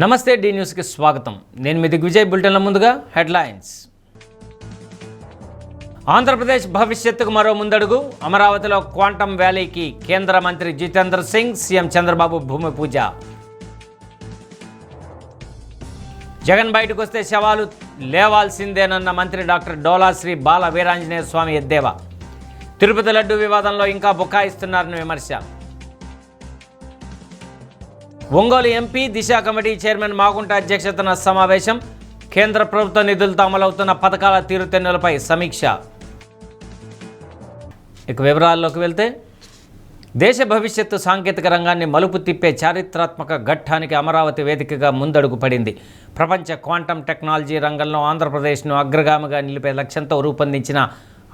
నమస్తే డి న్యూస్కి స్వాగతం. నేను మీ దిగ్విజయ్. బులెటిన్ల ముందుగా హెడ్లైన్స్. ఆంధ్రప్రదేశ్ భవిష్యత్తుకు మరో ముందడుగు. అమరావతిలో క్వాంటమ్ వ్యాలీకి కేంద్ర మంత్రి జితేంద్ర సింగ్, సీఎం చంద్రబాబు భూమి పూజ. జగన్ బయటకు వస్తే శవాలు లేవాల్సిందేనన్న మంత్రి డాక్టర్ డోలా శ్రీ బాల వీరాంజనేయ స్వామి ఎద్దేవా. తిరుపతి లడ్డు వివాదంలో ఇంకా బుకాయిస్తున్నారని విమర్శ. ఒంగోలు ఎంపీ దిశ కమిటీ చైర్మన్ మాగుంట అధ్యక్షతన సమావేశం. కేంద్ర ప్రభుత్వ నిధులతో అమలవుతున్న పథకాల తీరుతెన్నులపై సమీక్ష. ఇక వివరాల్లోకి వెళ్తే, దేశ భవిష్యత్తు సాంకేతిక రంగాన్ని మలుపు తిప్పే చారిత్రాత్మక ఘట్టానికి అమరావతి వేదికగా ముందడుగు పడింది. ప్రపంచ క్వాంటమ్ టెక్నాలజీ రంగంలో ఆంధ్రప్రదేశ్ను అగ్రగామిగా నిలిపే లక్ష్యంతో రూపొందించిన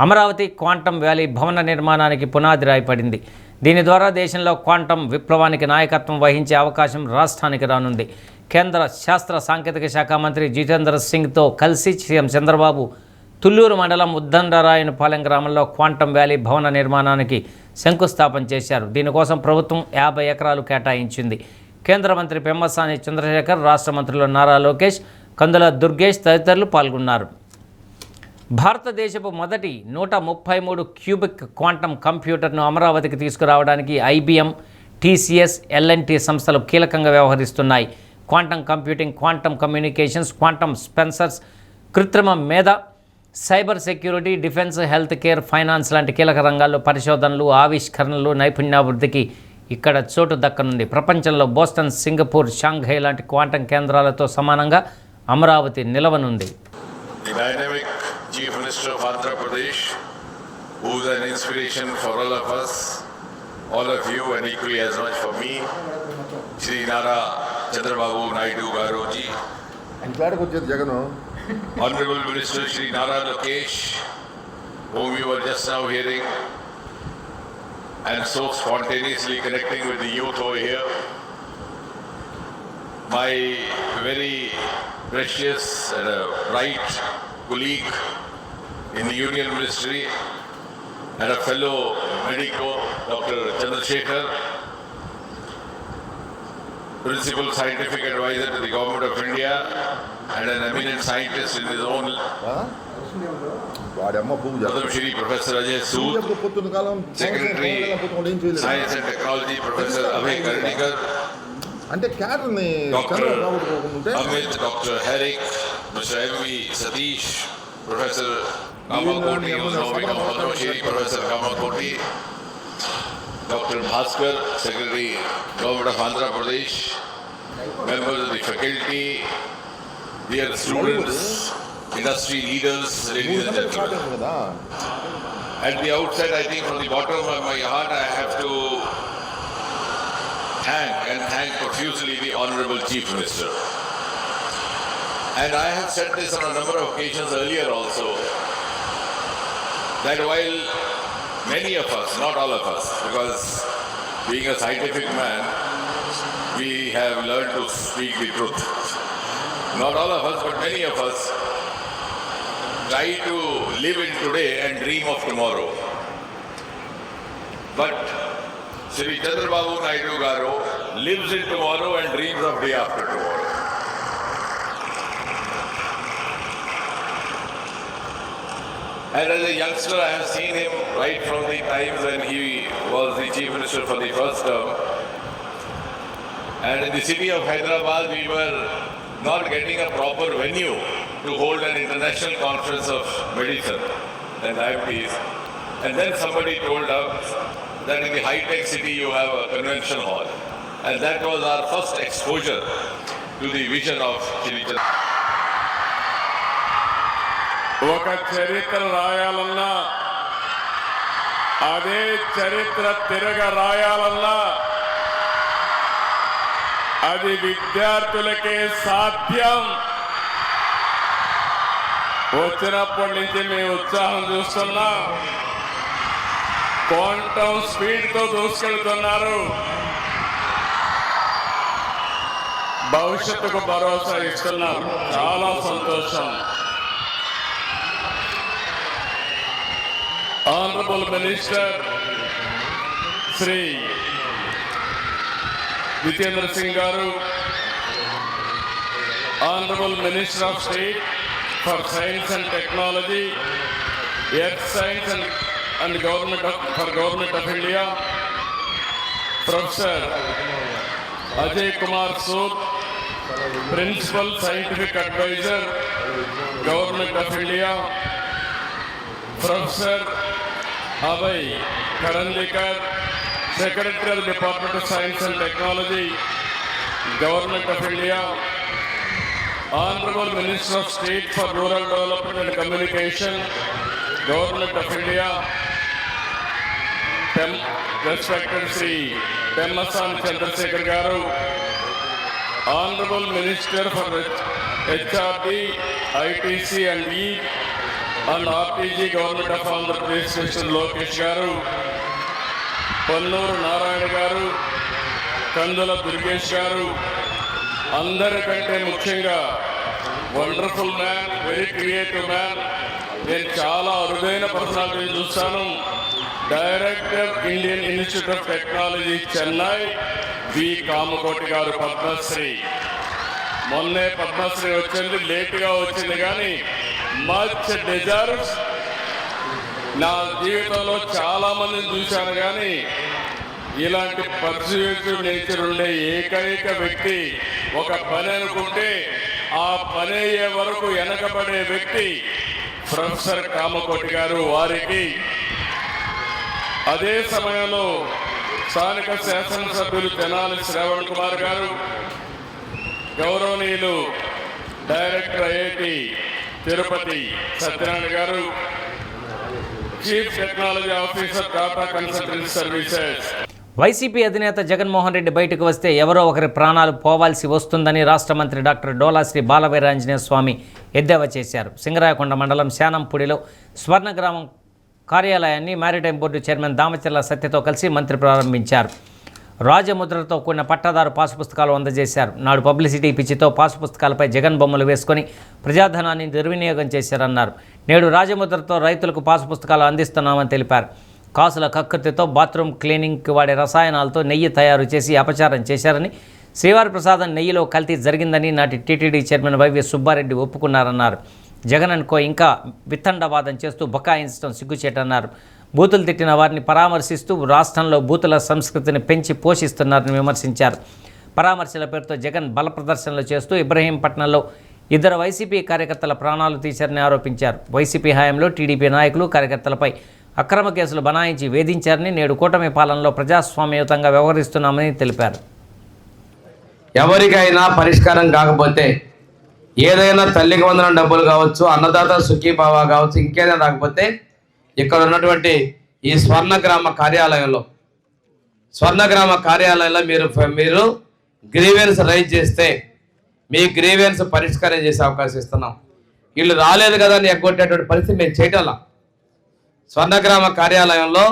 అమరావతి క్వాంటమ్ వ్యాలీ భవన నిర్మాణానికి పునాది రాయపడింది. దీని ద్వారా దేశంలో క్వాంటమ్ విప్లవానికి నాయకత్వం వహించే అవకాశం రాష్ట్రానికి రానుంది. కేంద్ర శాస్త్ర సాంకేతిక శాఖ మంత్రి జితేంద్ర సింగ్తో కలిసి సీఎం చంద్రబాబు తుళ్లూరు మండలం ఉద్దండరాయనపాలెం గ్రామంలో క్వాంటమ్ వ్యాలీ భవన నిర్మాణానికి శంకుస్థాపన చేశారు. దీనికోసం ప్రభుత్వం 50 ఎకరాలు కేటాయించింది. కేంద్ర మంత్రి పెమ్మసాని చంద్రశేఖర్, రాష్ట్ర మంత్రులు నారా లోకేష్, కందుల దుర్గేష్ తదితరులు పాల్గొన్నారు. భారతదేశపు మొదటి 133 క్యూబిక్ క్వాంటమ్ కంప్యూటర్ను అమరావతికి తీసుకురావడానికి ఐబీఎం, టీసీఎస్, ఎల్ఎన్టీ సంస్థలు కీలకంగా వ్యవహరిస్తున్నాయి. Quantum computing, quantum communications, quantum sensors, కృత్రిమ మేధ, cyber security, defence, health care, finance లాంటి కీలక రంగాల్లో పరిశోధనలు, ఆవిష్కరణలు, నైపుణ్యాభివృద్ధికి ఇక్కడ చోటు దక్కనుంది. ప్రపంచంలో బోస్టన్, సింగపూర్, షాంఘై లాంటి క్వాంటమ్ కేంద్రాలతో సమానంగా Amaravati నిలవనుంది. Chief Minister of Andhra Pradesh, who is an inspiration for all of us, all of you, and equally as much for me, Shri Nara Chandrababu Naidu Garuji, Honorable Minister Shri Nara Lokesh, whom we were just now hearing, and so spontaneously connecting with the youth over here, my very precious and bright colleague in the Union Ministry and a fellow medico, Dr. Chandrasekhar, Principal Scientific Advisor to the Government of India and an eminent scientist in his own Shri Professor Ajay Sood, Secretary Science and Technology Professor Abhay Karnikar, Dr. Amit, Dr. Herrick, Mr. M.V. Satish, Professor Kamakoti, who is now become Padma Shri, Professor Kamakoti, Dr. Bhaskar, Secretary, Government of Andhra Pradesh, members of the faculty, dear students, industry leaders, ladies and gentlemen. At the outset, I think from the bottom of my heart, I have to thank profusely the Honorable Chief Minister. And I have said this on a number of occasions earlier also, that while many of us, not all of us, because being a scientific man, we have learned to speak the truth. Not all of us, but many of us try to live in today and dream of tomorrow. But Shri Chandrababu Naidu Garu lives in tomorrow and dreams of day after tomorrow. And as a youngster, I have seen him right from the times when he was the Chief Minister for the first term. And in the city of Hyderabad, we were not getting a proper venue to hold an international conference of medicine and diabetes. And then somebody told us that in the high-tech city you have a convention hall. And that was our first exposure to the vision of Shri Chandrababu. ఒక చరిత్ర రాయాలన్నా, అదే చరిత్ర తిరగ రాయాలన్నా అది విద్యార్థులకే సాధ్యం. వచ్చినప్పటి నుంచి మేము ఉత్సాహం చూస్తున్నాం. క్వాంటమ్ స్పీడ్తో దూసుకెళ్తున్నారు. భవిష్యత్తుకు భరోసా ఇస్తున్నాం. చాలా సంతోషం. Honorable Minister Shri Jitendra Singh Garu, Honorable Minister of State for Science and Technology, Earth Science and Government of India, Professor Ajay Kumar Sood, Principal Scientific Advisor, Government of India, Professor Abhay Karandikar, Secretary of the Department of Science and Technology, Government of India, Honorable Minister of State for Rural Development and Communication, Government of India, Respected Sri Pemmasan Chandrasekhar Garu, Honorable Minister for HRD, ITC and E and RPG, Government of Andhra Pradesh, Mr. Lokesh Garu, Pannuru Narayana Garu, Kandula Durgesh Garu, అందరికంటే ముఖ్యంగా wonderful man, very creative man, నేను చాలా అరుదైన personality చూస్తాను. Director Indian Institute of Technology Chennai V Kamakoti garu Padmashri. మొన్నే పద్మశ్రీ వచ్చింది, లేటుగా వచ్చింది కానీ మచ్ డిజర్వ్స్. నా జీవితంలో చాలా మందిని చూశాను కానీ ఇలాంటి పర్సూయేటివ్ నేచర్ ఉండే ఏకైక వ్యక్తి, ఒక పని అనుకుంటే ఆ పని అయ్యే వరకు వెనకబడే వ్యక్తి ప్రొఫెసర్ కామకోటి గారు. వారికి అదే సమయంలో స్థానిక శాసనసభ్యులు తెనాలి శ్రవణ్ కుమార్ గారు, గౌరవనీయులు డైరెక్టర్ ఐఐటి తిరుపతి సత్యనారాయణ గారు, chief technology officer Tata consultancy services. YCP అధినేత జగన్మోహన్ రెడ్డి బయటకు వస్తే ఎవరో ఒకరి ప్రాణాలు పోవాల్సి వస్తుందని రాష్ట్ర మంత్రి డాక్టర్ డోలా శ్రీ బాలవీరాంజనేయ స్వామి ఎద్దేవా చేశారు. సింగరాయకొండ మండలం శానంపూడిలో స్వర్ణగ్రామం కార్యాలయాన్ని మారిటైమ్ బోర్డు చైర్మన్ దామచర్ల సత్యతో కలిసి మంత్రి ప్రారంభించారు. రాజముద్రతో కూడిన పట్టాదారు పాసు పుస్తకాలు అందజేశారు. నాడు పబ్లిసిటీ పిచ్చితో పాసు పుస్తకాలపై జగన్ బొమ్మలు వేసుకొని ప్రజాధనాన్ని దుర్వినియోగం చేశారన్నారు. నేడు రాజముద్రతో రైతులకు పాసు పుస్తకాలు అందిస్తున్నామని తెలిపారు. కాసుల కక్కుర్తితో బాత్రూమ్ క్లీనింగ్కి వాడే రసాయనాలతో నెయ్యి తయారు చేసి అపచారం చేశారని, శ్రీవారి ప్రసాదం నెయ్యిలో కల్తీ జరిగిందని నాటి టీటీడీ చైర్మన్ వైవి సుబ్బారెడ్డి ఒప్పుకున్నారన్నారు. జగన్ అనుకో ఇంకా వితండవాదం చేస్తూ బకాయించడం సిగ్గుచేటన్నారు. బూతులు తిట్టిన వారిని పరామర్శిస్తూ రాష్ట్రంలో బూతుల సంస్కృతిని పెంచి పోషిస్తున్నారని విమర్శించారు. పరామర్శల పేరుతో జగన్ బల ప్రదర్శనలు చేస్తూ ఇబ్రహీంపట్నంలో 2 వైసీపీ కార్యకర్తల ప్రాణాలు తీశారని ఆరోపించారు. వైసీపీ హయాంలో టీడీపీ నాయకులు కార్యకర్తలపై అక్రమ కేసులు బనాయించి వేధించారని, నేడు కూటమి పాలనలో ప్రజాస్వామ్యయుతంగా వ్యవహరిస్తున్నామని తెలిపారు. ఎవరికైనా పరిష్కారం కాకపోతే ఏదైనా తల్లికి వందనం డబ్బులు కావచ్చు, అన్నదాత సుఖీభావ కావచ్చు, ఇంకేదైనా రాకపోతే ఇక్కడ ఉన్నటువంటి ఈ స్వర్ణగ్రామ కార్యాలయంలో మీరు గ్రీవెన్స్ రైజ్ చేస్తే మీ గ్రీవెన్స్ పరిష్కారం చేసే అవకాశం ఇస్తున్నాం. వీళ్ళు రాలేదు కదా అని ఎగ్గొట్టేటువంటి పరిస్థితి మేము చేయటంలా. స్వర్ణగ్రామ కార్యాలయంలో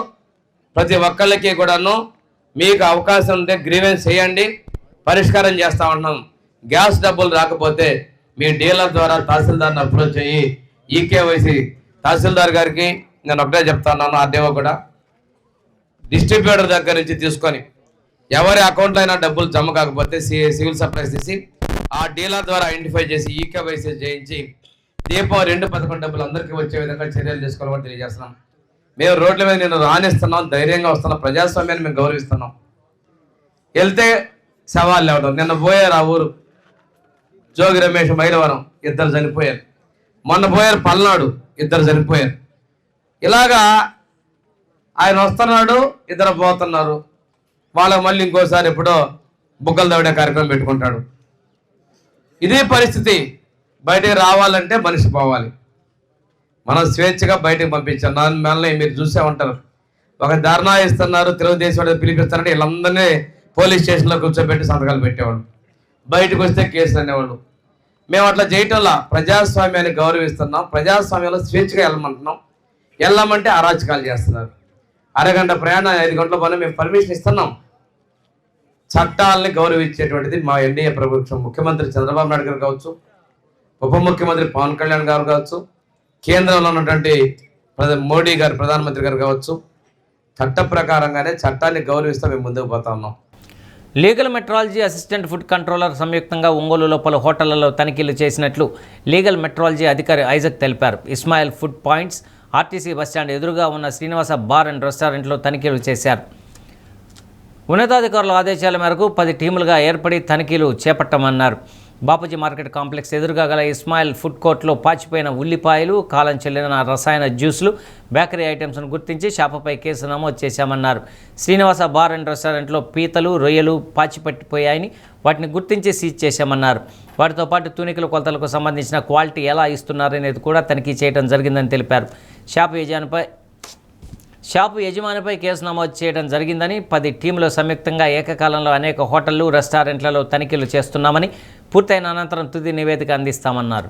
ప్రతి ఒక్కళ్ళకి కూడాను మీకు అవకాశం ఉంటే గ్రీవెన్స్ చేయండి, పరిష్కారం చేస్తా ఉన్నాం. గ్యాస్ డబ్బులు రాకపోతే మీ డీలర్ ద్వారా తహసీల్దార్ని అప్రోచ్ అయ్యి ఈకేవైసీ తహసీల్దార్ గారికి నేను ఒకటే చెప్తా ఉన్నాను, ఆర్డీఓ కూడా డిస్ట్రిబ్యూటర్ దగ్గర నుంచి తీసుకొని ఎవరి అకౌంట్లో అయినా డబ్బులు జమ కాకపోతే సివిల్ సప్లైస్ తీసి ఆ డీలర్ ద్వారా ఐడెంటిఫై చేసి ఈకేవైసీ చేయించి దీపం 2-11 డబ్బులు అందరికీ వచ్చే విధంగా చర్యలు తీసుకోవాలని తెలియజేస్తున్నాం. మేము రోడ్ల మీద నేను రాణిస్తున్నాం, ధైర్యంగా వస్తున్నాం, ప్రజాస్వామ్యాన్ని మేము గౌరవిస్తున్నాం. వెళ్తే సవాళ్ళు లేవడం. నిన్న పోయారు ఆ ఊరు జోగి రమేష్ మైలవరం, 2 చనిపోయారు. మొన్న పోయారు పల్నాడు, 2 చనిపోయారు. ఇలాగా ఆయన వస్తున్నాడు, 2 పోతున్నారు. వాళ్ళకి మళ్ళీ ఇంకోసారి ఎప్పుడో బుగ్గలు దవ్వడే కార్యక్రమం పెట్టుకుంటాడు. ఇదే పరిస్థితి. బయటికి రావాలంటే మనిషి పోవాలి. మనం స్వేచ్ఛగా బయటకు పంపించాం. మనల్ని మీరు చూసే ఉంటారు, ఒక ధర్నా ఇస్తున్నారు, తెలుగుదేశం పిలిపిస్తారంటే వీళ్ళందరినీ పోలీస్ స్టేషన్లో కూర్చోబెట్టి సంతకాలు పెట్టేవాళ్ళు, బయటకు వస్తే కేసులు అనేవాళ్ళు. మేము అట్లా చేయటంలా ప్రజాస్వామ్యాన్ని గౌరవిస్తున్నాం. ప్రజాస్వామ్యంలో స్వేచ్ఛగా వెళ్ళమంటున్నాం. వెళ్ళమంటే అరాచకాలు చేస్తున్నారు. అరగంట ప్రయాణం 5 గంటల పని మేము పర్మిషన్ ఇస్తున్నాం. చట్టాలని గౌరవించేటువంటిది మా ఎన్డీఏ ప్రభుత్వం, ముఖ్యమంత్రి చంద్రబాబు నాయుడు గారు కావచ్చు, ఉప ముఖ్యమంత్రి పవన్ కళ్యాణ్ గారు కావచ్చు, కేంద్రంలో ఉన్నటువంటి మోడీ గారు ప్రధానమంత్రి గారు కావచ్చు, చట్ట ప్రకారంగానే చట్టాన్ని గౌరవిస్తూ మేము ముందుకు పోతా ఉన్నాం. Legal metrology assistant food controller సంయుక్తంగా ఒంగోలులో పలు హోటళ్లలో తనిఖీలు చేసినట్లు లీగల్ మెట్రాలజీ అధికారి ఐజక్ తెలిపారు. Ismail food points, RTC bus stand ఎదురుగా ఉన్న శ్రీనివాస బార్ అండ్ రెస్టారెంట్లో తనిఖీలు చేశారు. ఉన్నతాధికారుల ఆదేశాల మేరకు 10 టీములుగా ఏర్పడి తనిఖీలు చేపట్టమన్నారు. బాపూజీ మార్కెట్ కాంప్లెక్స్ ఎదురుగా గల ఇస్మాయిల్ ఫుడ్ కోర్టులో పాచిపోయిన ఉల్లిపాయలు, కాలం చెల్లిన రసాయన జ్యూసులు, బేకరీ ఐటమ్స్ను గుర్తించి షాపుపై కేసు నమోదు చేశామన్నారు. శ్రీనివాస బార్ అండ్ రెస్టారెంట్లో పీతలు, రొయ్యలు పాచిపట్టిపోయాయని వాటిని గుర్తించి సీజ్ చేశామన్నారు. వాటితో పాటు తూనికల కొలతలకు సంబంధించిన క్వాలిటీ ఎలా ఇస్తున్నారనేది కూడా తనిఖీ చేయడం జరిగిందని తెలిపారు. షాపు యజమానిపై కేసు నమోదు చేయడం జరిగిందని, 10 టీములు సంయుక్తంగా ఏకకాలంలో అనేక హోటళ్లు, రెస్టారెంట్లలో తనిఖీలు చేస్తున్నామని, పూర్తయిన అనంతరం తుది నివేదిక అందిస్తామన్నారు.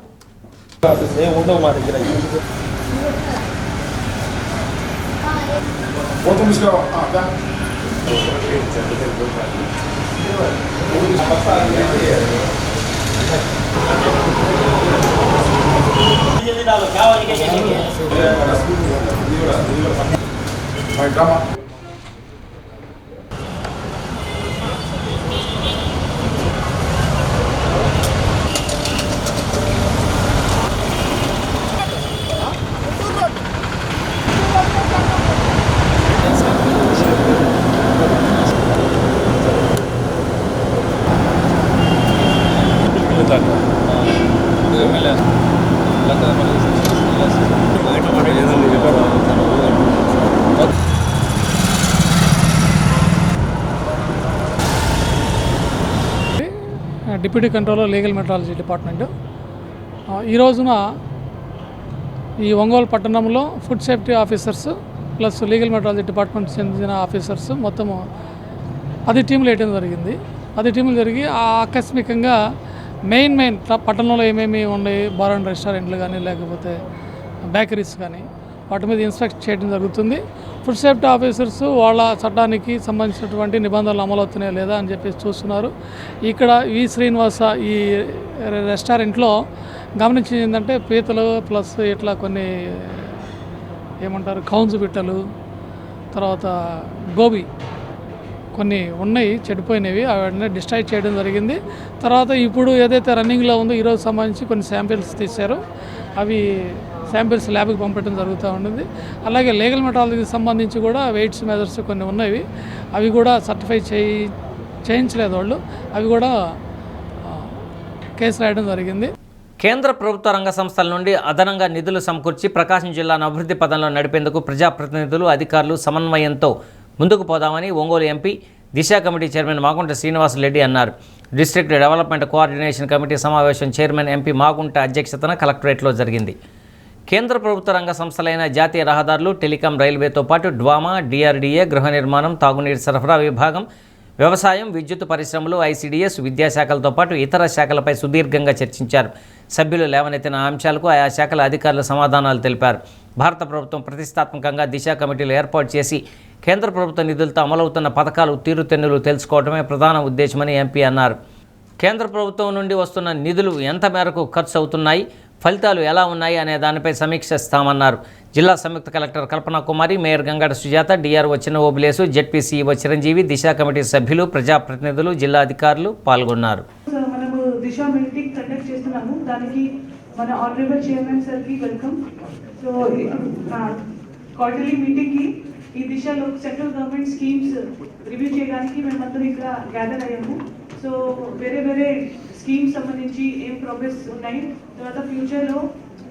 Deputy controller legal metrology department ఈ రోజున ఈ ఒంగోలు పట్టణంలో food safety officers plus legal metrology department చెందిన ఆఫీసర్స్ మొత్తము 10 టీములు వేయడం జరిగింది. 10 టీములు జరిగి ఆకస్మికంగా మెయిన్ పట్టణంలో ఏమేమి ఉన్నాయి, బార్ అండ్ రెస్టారెంట్లు కానీ లేకపోతే బేకరీస్ కానీ వాటి మీద ఇన్స్పెక్ట్ చేయడం జరుగుతుంది. ఫుడ్ సేఫ్టీ ఆఫీసర్స్ వాళ్ళ చట్టానికి సంబంధించినటువంటి నిబంధనలు అమలు అవుతున్నాయా లేదా అని చెప్పేసి చూస్తున్నారు. ఇక్కడ ఈ శ్రీనివాస ఈ రెస్టారెంట్లో గమనించింది ఏంటంటే పీతలు ప్లస్ ఇట్లా కొన్ని ఏమంటారు కౌన్స్ బిట్టలు, తర్వాత గోబీ కొన్ని ఉన్నాయి చెడిపోయినవి, అవన్నీ డిస్ట్రాయ్ చేయడం జరిగింది. తర్వాత ఇప్పుడు ఏదైతే రన్నింగ్లో ఉందో ఈరోజు సంబంధించి కొన్ని శాంపిల్స్ తీశారు, అవి శాంపిల్స్ ల్యాబ్కి పంపడం జరుగుతూ ఉంటుంది. అలాగే లీగల్ మెట్రాలజీకి సంబంధించి కూడా వెయిట్స్ మెజర్స్ కొన్ని ఉన్నాయి, అవి కూడా సర్టిఫై చేయించలేదు వాళ్ళు, అవి కూడా కేసు రాయడం జరిగింది. కేంద్ర ప్రభుత్వ రంగ సంస్థల నుండి అదనంగా నిధులు సమకూర్చి ప్రకాశం జిల్లాను అభివృద్ధి పదంలో నడిపేందుకు ప్రజాప్రతినిధులు, అధికారులు సమన్వయంతో ముందుకు పోదామని ఒంగోలు ఎంపీ దిశ కమిటీ చైర్మన్ మాగుంట శ్రీనివాసరెడ్డి అన్నారు. డిస్ట్రిక్ట్ డెవలప్మెంట్ కోఆర్డినేషన్ కమిటీ సమావేశం చైర్మన్ ఎంపీ మాగుంట అధ్యక్షతన కలెక్టరేట్లో జరిగింది. కేంద్ర ప్రభుత్వ రంగ సంస్థలైన జాతీయ రహదారులు, టెలికాం, రైల్వేతో పాటు డ్వామా, డిఆర్డీఏ, గృహ నిర్మాణం, తాగునీటి సరఫరా విభాగం, వ్యవసాయం, విద్యుత్ పరిశ్రమలు, ఐసీడీఎస్, విద్యాశాఖలతో పాటు ఇతర శాఖలపై సుదీర్ఘంగా చర్చించారు. సభ్యులు లేవనెత్తిన అంశాలకు ఆయా శాఖల అధికారులు సమాధానాలు తెలిపారు. భారత ప్రభుత్వం ప్రతిష్టాత్మకంగా దిశ కమిటీలు ఏర్పాటు చేసి కేంద్ర ప్రభుత్వ నిధులతో అమలవుతున్న పథకాలు, తీరుతెన్నులు తెలుసుకోవడమే ప్రధాన ఉద్దేశమని ఎంపీ అన్నారు. కేంద్ర ప్రభుత్వం నుండి వస్తున్న నిధులు ఎంత మేరకు ఖర్చు అవుతున్నాయి, ఫలితాలు ఎలా ఉన్నాయి అనే దానిపై సమీక్షిస్తామన్నారు. జిల్లా సంయుక్త కలెక్టర్ కల్పనా కుమారి, మేయర్ గంగాడ సుజాత, డిఆర్ఓ చిన్న ఓబులేసు, జెడ్పీసీఈఓ చిరంజీవి, దిశ కమిటీ సభ్యులు, ప్రజాప్రతినిధులు, జిల్లా అధికారులు పాల్గొన్నారు. మనము దిశ మీటింగ్ కండక్ట్ చేస్తున్నాము, దానికి మన ఆనరబుల్ చైర్మన్ సార్కి వెల్కమ్. సో క్వార్టర్లీ మీటింగ్కి ఈ దిశలో సెంట్రల్ గవర్నమెంట్ స్కీమ్స్ రివ్యూ చేయడానికి మేమందరం ఇక్కడ గ్యాదర్ అయ్యాము. సో వేరే స్కీమ్స్ సంబంధించి ఏం ప్రోగ్రెస్ ఉన్నాయి, తర్వాత ఫ్యూచర్లో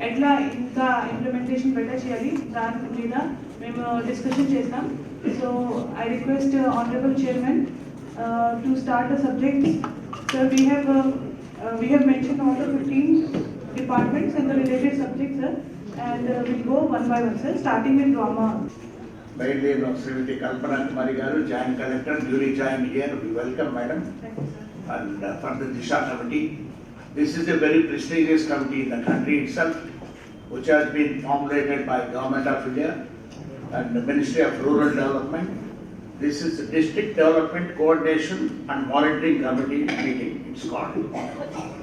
ఎట్లా ఇంకా ఇంప్లిమెంటేషన్ బెటర్ చేయాలి దాని మీద మేము డిస్కషన్ చేస్తాం. So I request honourable chairman to start the subjects. So we have mentioned all the 15 departments and the related subjects, sir, and we'll go one by one, sir, starting with drama. Mainly, Srimati Kalpana Kumari garu, Joint Collector, duly joined here. We welcome, madam. Thank you, sir. And for the Disha committee, this is a very prestigious committee in the country itself, which has been formulated by Government of India and the Ministry of Rural Development. This is the District Development Coordination and Monitoring Committee meeting, it's called.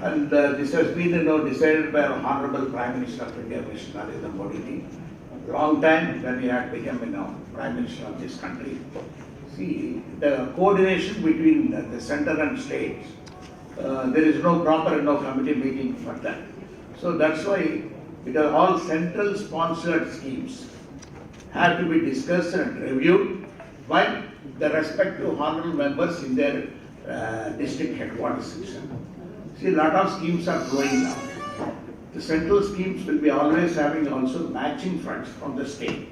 And this has been decided by our Honorable Prime Minister of India, Mr. Narendra Modi. Long time when he had become Prime Minister of this country. See, the coordination between the center and states, there is no proper committee meeting for that. So that's why it are all central sponsored schemes have to be discussed and reviewed by the respective honorable members in their district headquarters section. See, a lot of schemes are flowing now. The central schemes will be always having also matching funds from the state.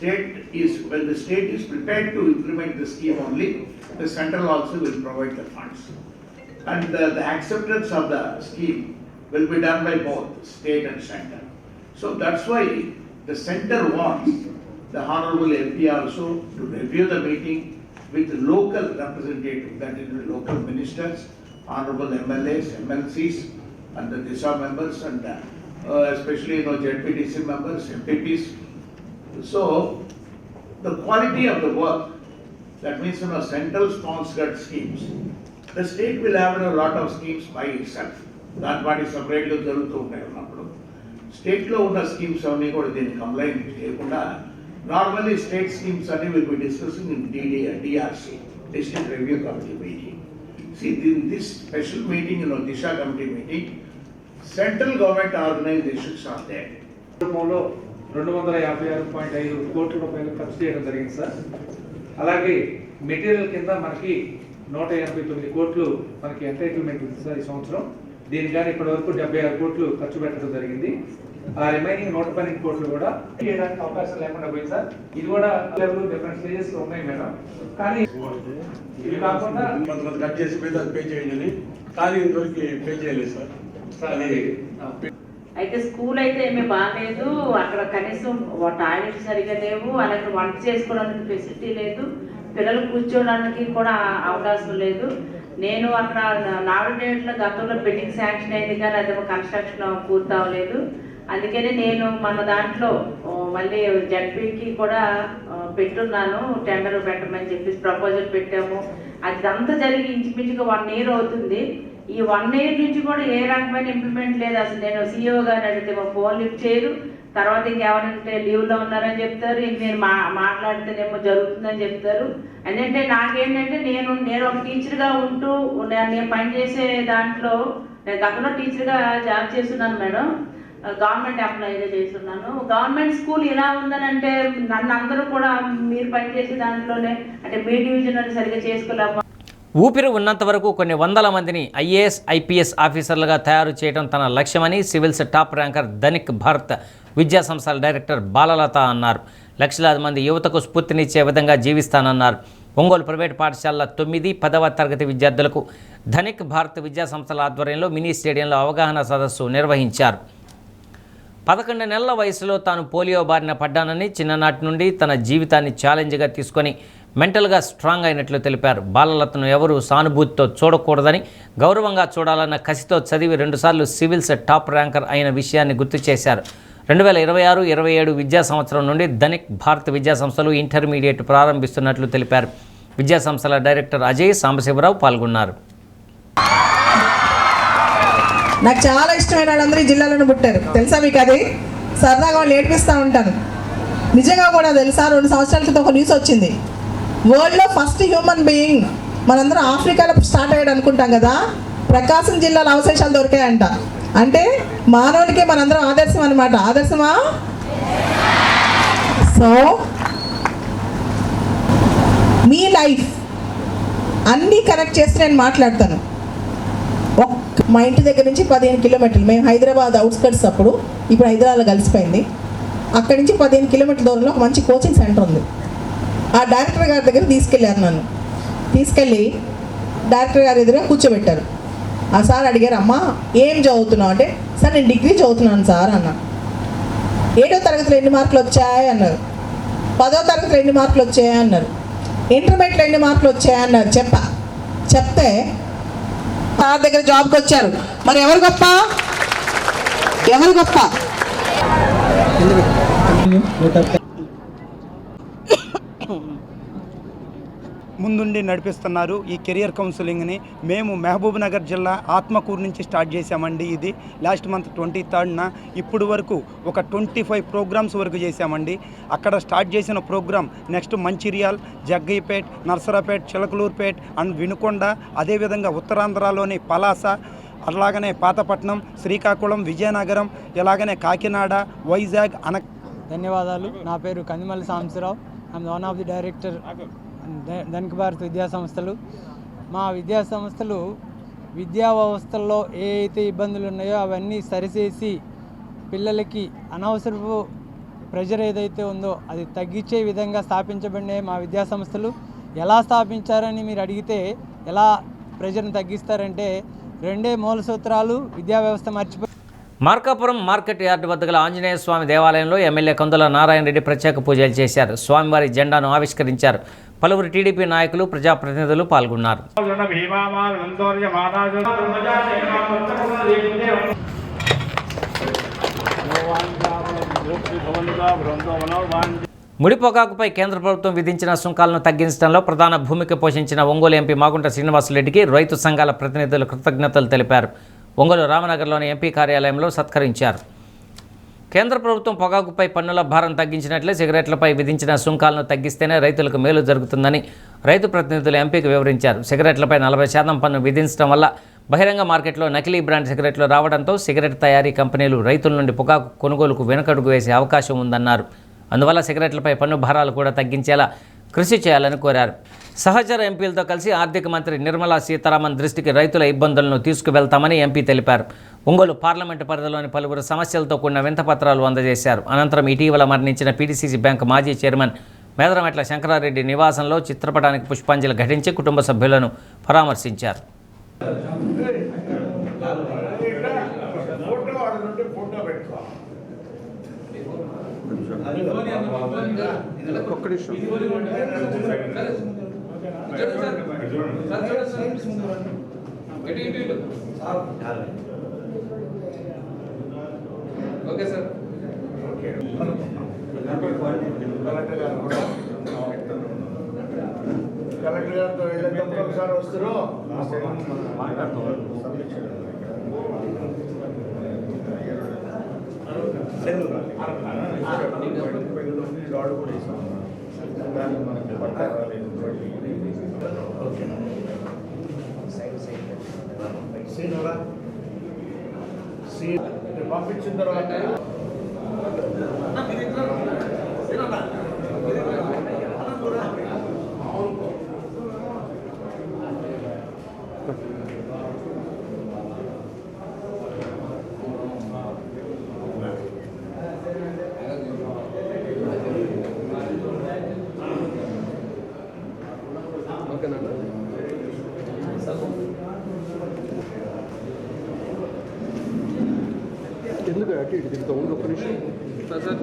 When the state is prepared to implement the scheme only, the central also will provide the funds. And the acceptance of the scheme will be done by both state and center. So that's why the center wants the honorable MP also to review the meeting with the local representative, that is the local ministers, honorable MLAs, MLCs, and the DISA members, and especially ZPDC members, MPPs. So the quality of the work, that means central sponsored schemes, the state will have a lot of schemes by itself. That body separately జరుగుతూ ఉంటాయి ఉన్నప్పుడు స్టేట్లో ఉన్న schemes అన్నీ కూడా దీన్ని complaint చేయకుండా normally state schemes అన్ని will be discussing in DRC, district review committee meeting. See, in this special meeting, Disha committee meeting, central government organizations are there. 256.5 కోట్ల రూపాయలు ఖర్చు చేయడం జరిగింది సార్. అలాగే మెటీరియల్ కింద మనకి 189 కోట్లు మనకి ఎంటైటిల్మెంట్ ఉంది సార్ ఈ సంవత్సరం. దీని కానీ ఇప్పటి వరకు 76 కోట్లు ఖర్చు పెట్టడం జరిగింది. ఆ రిమైనింగ్ 112 కోట్లు కూడా చేయడానికి అవకాశం లేకుండా పోయింది సార్. ఇది కూడా డిఫరెంట్ స్టేజెస్ లో ఉన్నాయి మేడం. కానీ ఇది కాకుండా కట్ చేసి పే చేయండి, కానీ ఇంతవరకు పే చేయలేదు సార్. అయితే స్కూల్ అయితే ఏమీ బాగాలేదు, అక్కడ కనీసం టాయిలెట్స్ సరిగా లేవు, అలాగే వంట చేసుకోవడానికి ఫెసిలిటీ లేదు, పిల్లలు కూర్చోడానికి కూడా అవకాశం లేదు. నేను అక్కడ 4 డేట్ల గతంలో బిల్డింగ్ శాంక్షన్ అయింది కానీ అది కన్స్ట్రక్షన్ పూర్తి అవ్వలేదు. అందుకని నేను మన దాంట్లో మళ్ళీ జడ్పీకి కూడా పెట్టున్నాను, టెండర్ పెట్టమని చెప్పేసి ప్రపోజల్ పెట్టాము. అదంతా జరిగి ఇంచుమించుగా 1 year అవుతుంది. ఈ 1 year నుంచి కూడా ఏ రకమైన ఇంప్లిమెంట్ లేదు. అసలు నేను CEO గారిని అడిగితే మా ఫోన్ లిఫ్ట్ చేయరు, తర్వాత ఇంకెవరంటే లీవ్లో ఉన్నారని చెప్తారు, ఇంక నేను మాట్లాడితేనేమో జరుగుతుందని చెప్తారు. ఎందుకంటే నాకేంటంటే నేను ఒక టీచర్గా ఉంటూ నేను పనిచేసే దాంట్లో నేను గతంలో టీచర్గా జాబ్ చేస్తున్నాను మేడం, గవర్నమెంట్ ఎంప్లాయీగా చేస్తున్నాను. గవర్నమెంట్ స్కూల్ ఇలా ఉందని అంటే నన్ను అందరూ కూడా మీరు పనిచేసే దాంట్లోనే అంటే మీ డివిజన్ సరిగ్గా చేసుకోలేకపోతే ఊపిరి ఉన్నంత వరకు కొన్ని వందల మందిని IAS, IPS ఆఫీసర్లుగా తయారు చేయడం తన లక్ష్యమని civils top ranker Dhanik Bharat విద్యా సంస్థల డైరెక్టర్ బాలలత అన్నారు. లక్షలాది మంది యువతకు స్ఫూర్తినిచ్చే విధంగా జీవిస్తానన్నారు. ఒంగోలు ప్రైవేట్ పాఠశాలల 9, 10వ తరగతి విద్యార్థులకు ధనిక్ భారత్ విద్యా సంస్థల ఆధ్వర్యంలో మినీ స్టేడియంలో అవగాహన సదస్సు నిర్వహించారు. 11 నెలల వయసులో తాను పోలియో బారిన పడ్డానని, చిన్ననాటి నుండి తన జీవితాన్ని ఛాలెంజ్గా తీసుకొని మెంటల్గా స్ట్రాంగ్ అయినట్లు తెలిపారు. బాలలతను ఎవరూ సానుభూతితో చూడకూడదని, గౌరవంగా చూడాలన్న కసితో చదివి 2 సార్లు సివిల్స్ టాప్ ర్యాంకర్ అయిన విషయాన్ని గుర్తు చేశారు. 2026-27 విద్యా సంవత్సరం నుండి ధనిక్ భారత్ విద్యా సంస్థలు ఇంటర్మీడియట్ ప్రారంభిస్తున్నట్లు తెలిపారు. విద్యా సంస్థల డైరెక్టర్ అజయ్ సాంబశివరావు పాల్గొన్నారు. నాకు చాలా ఇష్టమైన వాళ్ళందరూ ఈ జిల్లాలోనే పుట్టారు, తెలుసా మీకు? అది సరదాగా వాళ్ళు ఏడిపిస్తూ ఉంటాను. నిజంగా కూడా తెలుసా, 2 సంవత్సరాల క్రితం ఒక న్యూస్ వచ్చింది. వరల్డ్లో ఫస్ట్ హ్యూమన్ బీయింగ్ మనందరం ఆఫ్రికాలో స్టార్ట్ అయ్యాడు అనుకుంటాం కదా, ప్రకాశం జిల్లాలో అవశేషాలు దొరికాయంట. అంటే మానవుడికి మనందరం ఆదర్శం అనమాట. ఆదర్శమా? సో మీ లైఫ్ అన్నీ కనెక్ట్ చేసి నేను మాట్లాడతాను. మా ఇంటి దగ్గర నుంచి 15 కిలోమీటర్లు, మేము హైదరాబాద్ అవుట్స్కట్స్, అప్పుడు ఇప్పుడు హైదరాబాద్లో కలిసిపోయింది. అక్కడి నుంచి 15 కిలోమీటర్ల దూరంలో ఒక మంచి కోచింగ్ సెంటర్ ఉంది. ఆ డైరెక్టర్ గారి దగ్గర తీసుకెళ్ళారు. నన్ను తీసుకెళ్ళి డైరెక్టర్ గారి ఎదురుగా కూర్చోబెట్టారు. ఆ సార్ అడిగారు, అమ్మా ఏం చదువుతున్నావు అంటే, సార్ నేను డిగ్రీ చదువుతున్నాను సార్ అన్నా. 7వ తరగతిలో ఎన్ని మార్కులు వచ్చాయి అన్నారు. 10వ తరగతిలో ఎన్ని మార్కులు వచ్చాయి అన్నారు. ఇంటర్మీడియట్లో ఎన్ని మార్కులు వచ్చాయి అన్నారు. చెప్తే సార్ దగ్గర జాబ్కి వచ్చారు. మరి ఎవరు గొప్ప? ముందుండి నడిపిస్తున్నారు ఈ కెరియర్ కౌన్సిలింగ్ని. మేము మహబూబ్ నగర్ జిల్లా ఆత్మకూరు నుంచి స్టార్ట్ చేశామండి. ఇది లాస్ట్ మంత్ 23rd ఇప్పుడు వరకు ఒక 25 ప్రోగ్రామ్స్ వరకు చేశామండి. అక్కడ స్టార్ట్ చేసిన program next Mancherial, Jaggayyapet, Narsaraopet, Chilakaluripet and Vinukonda, అదేవిధంగా ఉత్తరాంధ్రలోని పలాస, అలాగనే పాతపట్నం, శ్రీకాకుళం, విజయనగరం, ఇలాగనే కాకినాడ, వైజాగ్ ధన్యవాదాలు. నా పేరు Kandimalli Sambasivarao. I'm one of the director ధనిక భారత్ విద్యా సంస్థలు. మా విద్యా సంస్థలు విద్యా వ్యవస్థల్లో ఏ అయితే ఇబ్బందులు ఉన్నాయో అవన్నీ సరిచేసి పిల్లలకి అనవసరపు ప్రెషర్ ఏదైతే ఉందో అది తగ్గించే విధంగా స్థాపించబడినాయి మా విద్యా సంస్థలు. ఎలా స్థాపించారని మీరు అడిగితే ఎలా ప్రెషర్ని తగ్గిస్తారంటే 2 మూల సూత్రాలు. విద్యా వ్యవస్థ మర్చిపోయి మార్కాపురం మార్కెట్ యార్డు వద్ద గల ఆంజనేయ స్వామి దేవాలయంలో ఎమ్మెల్యే కొందల నారాయణ రెడ్డి ప్రత్యేక పూజలు చేశారు. స్వామివారి జెండాను ఆవిష్కరించారు. పలువురు టీడీపీ నాయకులు, ప్రజాప్రతినిధులు పాల్గొన్నారు. ముడి పొగాకుపై కేంద్ర ప్రభుత్వం విధించిన సుంకాలను తగ్గించడంలో ప్రధాన భూమిక పోషించిన ఒంగోలు ఎంపీ మాగుంట శ్రీనివాసరెడ్డికి రైతు సంఘాల ప్రతినిధులు కృతజ్ఞతలు తెలిపారు. ఒంగోలు రామనగర్లోని ఎంపీ కార్యాలయంలో సత్కరించారు. కేంద్ర ప్రభుత్వం పొగాకుపై పన్నుల భారం తగ్గించినట్లే సిగరెట్లపై విధించిన సుంకాలను తగ్గిస్తేనే రైతులకు మేలు జరుగుతుందని రైతు ప్రతినిధులు ఎంపీకి వివరించారు. సిగరెట్లపై 40% పన్ను విధించడం వల్ల బహిరంగ మార్కెట్లో నకిలీ బ్రాండ్ సిగరెట్లు రావడంతో సిగరెట్ తయారీ కంపెనీలు రైతుల నుండి పొగాకు కొనుగోలుకు వెనుకడుగు వేసే అవకాశం ఉందన్నారు. అందువల్ల సిగరెట్లపై పన్ను భారాలు కూడా తగ్గించేలా కృషి చేయాలని కోరారు. సహచర ఎంపీలతో కలిసి ఆర్థిక మంత్రి నిర్మలా సీతారామన్ దృష్టికి రైతుల ఇబ్బందులను తీసుకువెళ్తామని ఎంపీ తెలిపారు. ఒంగోలు పార్లమెంటు పరిధిలోని పలువురు సమస్యలతో కూడిన వింతపత్రాలు అందజేశారు. అనంతరం ఇటీవల మరణించిన పీడీసీసీ బ్యాంకు మాజీ చైర్మన్ మేదరమెట్ల శంకరారెడ్డి నివాసంలో చిత్రపటానికి పుష్పాంజలి ఘటించి కుటుంబ సభ్యులను పరామర్శించారు. Okay sir. కలెక్టర్ గారితో వెళ్ళేటప్పుడు ఒకసారి వస్తారు. పంపించిన తర్వాత ఎందుకు అటు ఇటు తిరుగుతా ఉండు ఒక్క నిమిషం సార్.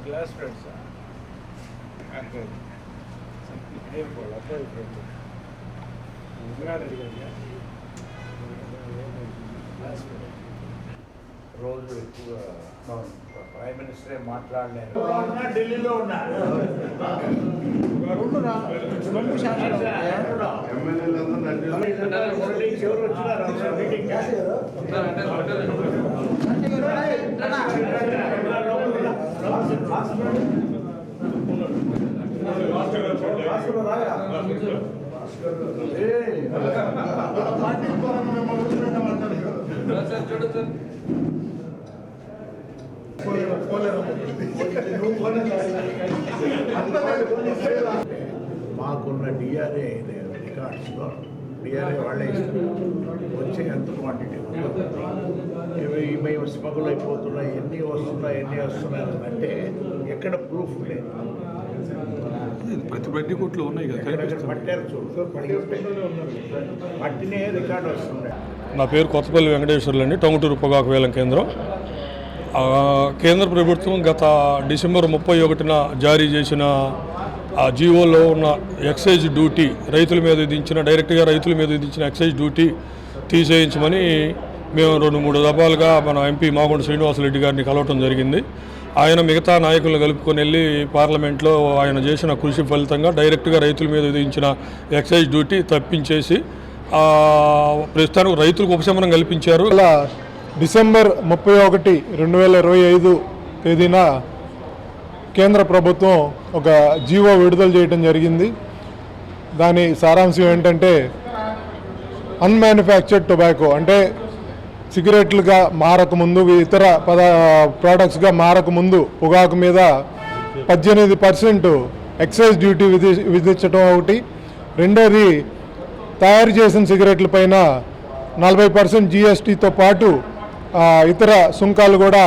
క్లాస్ ఫ్రెండ్స్ రోజు ఎక్కువగా ప్రైమ్ మినిస్టరే మాట్లాడలేదు. ఢిల్లీలో ఉన్నారు మాకున్న డిఆర్ఏ రికార్డ్స్లో డిఆర్ఏ వాళ్ళే ఇస్తారు వచ్చే ఎంత క్వాంటిటీ ఇవి మేము స్మగుల్ అయిపోతున్నాయి, ఎన్ని వస్తున్నాయి అంటే ఎక్కడ ప్రూఫ్ లేదు. ప్రతి కోట్లో ఉన్నాయి కదా, పట్టారు చూడు, పట్టినే రికార్డు వస్తున్నాయి. నా పేరు కొత్తపల్లి వెంకటేశ్వర్లు అండి, టొంగుటూరు పొగాకు వేలం కేంద్రం. కేంద్ర ప్రభుత్వం గత డిసెంబర్ 31న జారీ చేసిన ఆ జీవోలో ఉన్న ఎక్సైజ్ డ్యూటీ డైరెక్ట్గా రైతుల మీద విధించిన ఎక్సైజ్ డ్యూటీ తీసేయించమని మేము 2-3 దఫాలుగా మన ఎంపీ మాగుంట శ్రీనివాసరెడ్డి గారిని కలవటం జరిగింది. ఆయన మిగతా నాయకులను కలుపుకొని వెళ్ళి పార్లమెంట్లో ఆయన చేసిన కృషి ఫలితంగా డైరెక్ట్గా రైతుల మీద విధించిన ఎక్సైజ్ డ్యూటీ తప్పించేసి ప్రస్తుతానికి రైతులకు ఉపశమనం కల్పించారు. డిసెంబర్ 31, 2025 తేదీన కేంద్ర ప్రభుత్వం ఒక జీవో విడుదల చేయడం జరిగింది. దాని సారాంశం ఏంటంటే అన్మ్యానుఫ్యాక్చర్డ్ టొబాకో అంటే సిగరెట్లుగా మారకముందు, ఇతర ప్రోడక్ట్స్గా మారకముందు పొగాకు మీద 18% ఎక్సైజ్ డ్యూటీ విధించడం ఒకటి. రెండోది తయారు చేసిన సిగరెట్ల పైన 40% GSTతో పాటు ఇతర సుంకాలు కూడా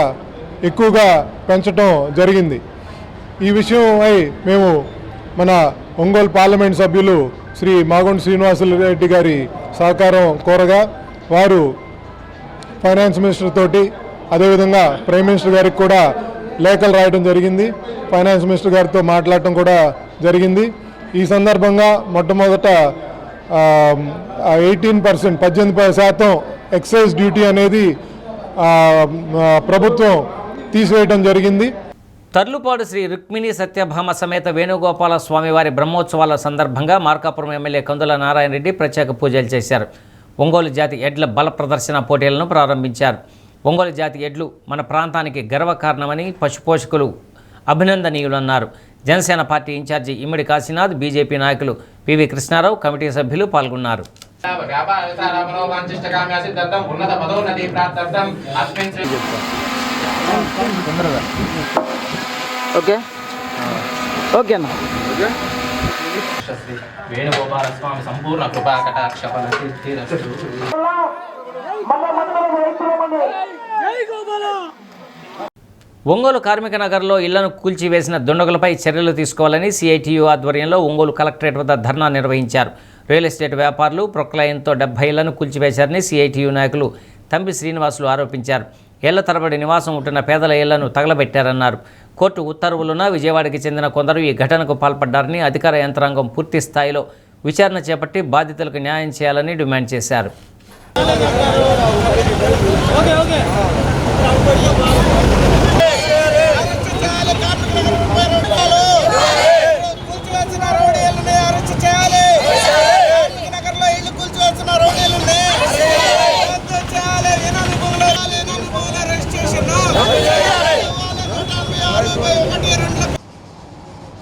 ఎక్కువగా పెంచడం జరిగింది. ఈ విషయమై మేము మన ఒంగోలు పార్లమెంట్ సభ్యులు శ్రీ మాగుంట శ్రీనివాసరెడ్డి గారి సహకారం కోరగా వారు ఫైనాన్స్ మినిస్టర్ తోటి, అదేవిధంగా ప్రైమ్ మినిస్టర్ గారికి కూడా లేఖలు రాయడం జరిగింది. ఫైనాన్స్ మినిస్టర్ గారితో మాట్లాడటం కూడా జరిగింది. ఈ సందర్భంగా మొట్టమొదట 18% ఎక్సైజ్ డ్యూటీ అనేది ప్రభుత్వం తీసివేయడం జరిగింది. తర్లుపాడు శ్రీ రుక్మిణి సత్యభామ సమేత వేణుగోపాల స్వామివారి బ్రహ్మోత్సవాల సందర్భంగా మార్కాపురం ఎమ్మెల్యే కందుల నారాయణ రెడ్డి ప్రత్యేక పూజలు చేశారు. ఒంగోలు జాతి ఎడ్ల బల ప్రదర్శన పోటీలను ప్రారంభించారు. ఒంగోలు జాతి ఎడ్లు మన ప్రాంతానికి గర్వకారణమని పశుపోషకులు అభినందనీయులన్నారు. జనసేన పార్టీ ఇన్ఛార్జి ఇమ్మడి కాశీనాథ్, బీజేపీ నాయకులు పివి కృష్ణారావు, కమిటీ సభ్యులు పాల్గొన్నారు. వేణుగోపాల స్వామి సంపూర్ణ కృపా కటాక్ష ఒంగోలు కార్మిక నగర్లో ఇళ్లను కూల్చివేసిన దుండగులపై చర్యలు తీసుకోవాలని సిఐటియు ఆధ్వర్యంలో ఒంగోలు కలెక్టరేట్ వద్ద ధర్నా నిర్వహించారు. రియల్ ఎస్టేట్ వ్యాపారులు ప్రొక్లయంతో 70 ఇళ్లను కూల్చివేశారని సిఐటియు నాయకులు తంబి శ్రీనివాసులు ఆరోపించారు. ఏళ్ల తరబడి నివాసం ఉంటున్న పేదల ఇళ్లను తగలబెట్టారన్నారు. కోర్టు ఉత్తర్వులున్న విజయవాడకి చెందిన కొందరు ఈ ఘటనకు పాల్పడ్డారని, అధికార యంత్రాంగం పూర్తి స్థాయిలో విచారణ చేపట్టి బాధితులకు న్యాయం చేయాలని డిమాండ్ చేశారు.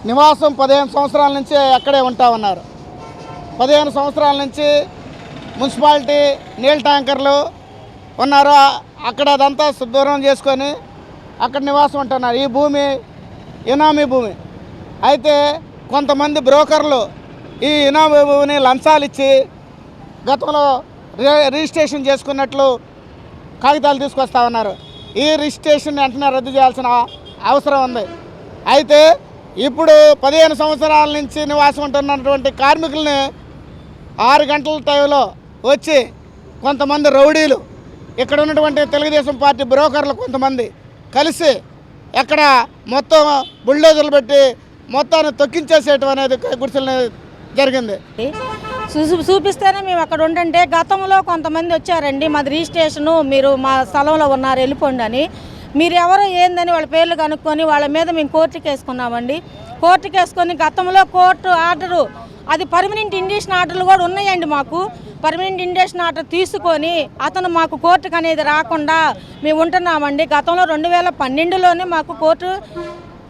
నివాసం 15 సంవత్సరాల నుంచి అక్కడే ఉంటా ఉన్నారు. 15 సంవత్సరాల నుంచి మున్సిపాలిటీ నీళ్ళ ట్యాంకర్లు ఉన్నారు. అక్కడ అదంతా శుభ్రం చేసుకొని అక్కడ నివాసం ఉంటున్నారు. ఈ భూమి ఇనామీ భూమి అయితే కొంతమంది బ్రోకర్లు ఈ ఇనామీ భూమిని లంచాలు ఇచ్చి గతంలో రిజిస్ట్రేషన్ చేసుకున్నట్లు కాగితాలు తీసుకొస్తా ఉన్నారు. ఈ రిజిస్ట్రేషన్ వెంటనే రద్దు చేయాల్సిన అవసరం ఉంది. అయితే ఇప్పుడు 15 సంవత్సరాల నుంచి నివాసం ఉంటున్నటువంటి కార్మికుల్ని 6 గంటల టైంలో వచ్చి కొంతమంది రౌడీలు, ఇక్కడ ఉన్నటువంటి తెలుగుదేశం పార్టీ బ్రోకర్లు కొంతమంది కలిసి ఎక్కడ మొత్తం బుల్డోజర్లు పెట్టి మొత్తాన్ని తొక్కించేసేయటం అనేది గుడిసెలు జరిగింది. చూపిస్తేనే మేము అక్కడ ఉండంటే గతంలో కొంతమంది వచ్చారండి, మాది రిజిస్ట్రేషను, మీరు మా స్థలంలో ఉన్నారు వెళ్ళిపోండి అని. మీరు ఎవరో ఏందని వాళ్ళ పేర్లు కనుక్కొని వాళ్ళ మీద మేము కోర్టుకి వేసుకున్నామండి. కోర్టుకి వేసుకొని గతంలో కోర్టు ఆర్డరు, అది పర్మనెంట్ ఇండిషన్ ఆర్డర్లు కూడా ఉన్నాయండి. మాకు పర్మనెంట్ ఇండిషన్ ఆర్డర్ తీసుకొని అతను మాకు కోర్టుకు అనేది రాకుండా మేము ఉంటున్నామండి. గతంలో 2012లోనే మాకు కోర్టు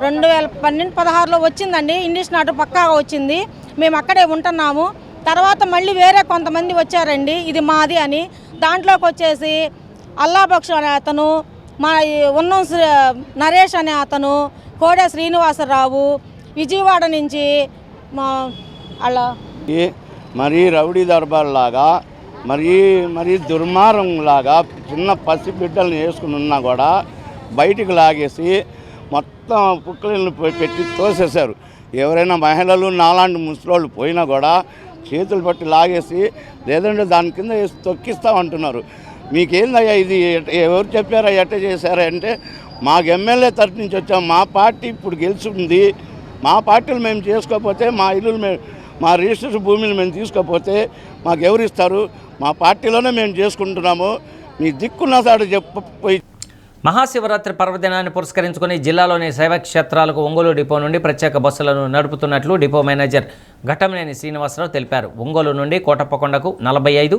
2012-16లో వచ్చిందండి. ఇండిషన్ ఆర్డర్ పక్కాగా వచ్చింది. మేము అక్కడే ఉంటున్నాము. తర్వాత మళ్ళీ వేరే కొంతమంది వచ్చారండి, ఇది మాది అని. దాంట్లోకి వచ్చేసి అల్లాబక్షు అనే అతను, మా ఉన్నం నరేష్ అనే అతను, కోడే శ్రీనివాసరావు, విజయవాడ నుంచి మా అలా మరీ రౌడీ దర్బార్ లాగా మరీ దుర్మార్గంలాగా చిన్న పసిబిడ్డలను వేసుకుని ఉన్నా కూడా బయటికి లాగేసి మొత్తం కుక్కలను పెట్టి తోసేశారు. ఎవరైనా మహిళలు నాలాంటి ముసలోళ్ళు పోయినా కూడా చేతులు పట్టి లాగేసి లేదంటే దాని కింద వేసి తొక్కిస్తామంటున్నారు. మీకేందయ్యా ఇది, ఎవరు చెప్పారా, ఎట్ట చేశారా అంటే మాకు ఎమ్మెల్యే తరఫు నుంచి వచ్చాం, మా పార్టీ ఇప్పుడు గెలుచుంది, మా పార్టీలు మేము చేసుకోకపోతే మా ఇల్లులు మా రిజిస్టర్ భూమిని మేము తీసుకోకపోతే మాకు ఎవరు ఇస్తారు, మా పార్టీలోనే మేము చేసుకుంటున్నాము, మీ దిక్కున్న సాడు చెప్పి. మహాశివరాత్రి పర్వదినాన్ని పురస్కరించుకుని జిల్లాలోని శైవక్షేత్రాలకు ఒంగోలు డిపో నుండి ప్రత్యేక బస్సులను నడుపుతున్నట్లు డిపో మేనేజర్ ఘటమనేని శ్రీనివాసరావు తెలిపారు. ఒంగోలు నుండి కోటప్పకొండకు 45,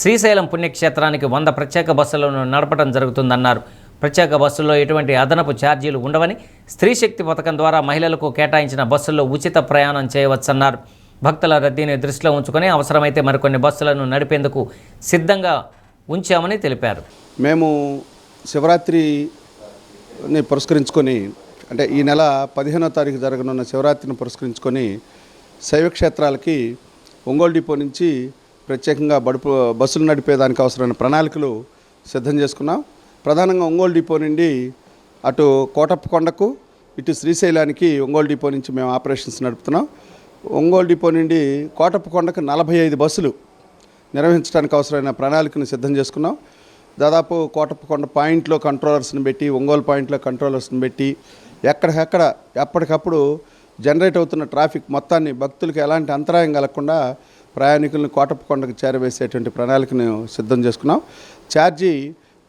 శ్రీశైలం పుణ్యక్షేత్రానికి 100 ప్రత్యేక బస్సులను నడపడం జరుగుతుందన్నారు. ప్రత్యేక బస్సుల్లో ఎటువంటి అదనపు ఛార్జీలు ఉండవని, స్త్రీశక్తి పథకం ద్వారా మహిళలకు కేటాయించిన బస్సుల్లో ఉచిత ప్రయాణం చేయవచ్చన్నారు. భక్తుల రద్దీని దృష్టిలో ఉంచుకొని అవసరమైతే మరికొన్ని బస్సులను నడిపేందుకు సిద్ధంగా ఉంచామని తెలిపారు. మేము శివరాత్రిని పురస్కరించుకొని, అంటే ఈ నెల 15వ తారీఖు జరగనున్న శివరాత్రిని పురస్కరించుకొని శైవక్షేత్రాలకి ఒంగోలు డిపో నుంచి ప్రత్యేకంగా బస్సులు నడిపేదానికి అవసరమైన ప్రణాళికలు సిద్ధం చేసుకున్నాం. ప్రధానంగా ఒంగోలు డిపో నుండి అటు కోటప్పకొండకు, ఇటు శ్రీశైలానికి ఒంగోలు డిపో నుంచి మేము ఆపరేషన్స్ నడుపుతున్నాం. ఒంగోలు డిపో నుండి కోటప్పకొండకు 45 బస్సులు నిర్వహించడానికి అవసరమైన ప్రణాళికను సిద్ధం చేసుకున్నాం. దాదాపు కోటప్పకొండ పాయింట్లో కంట్రోలర్స్ని పెట్టి, ఒంగోలు పాయింట్లో కంట్రోలర్స్ని పెట్టి ఎక్కడికక్కడ ఎప్పటికప్పుడు జనరేట్ అవుతున్న ట్రాఫిక్ మొత్తాన్ని భక్తులకు ఎలాంటి అంతరాయం కలగకుండా ప్రయాణికులను కోటప్పకొండకు చేరవేసేటువంటి ప్రణాళికను సిద్ధం చేసుకున్నాం. ఛార్జీ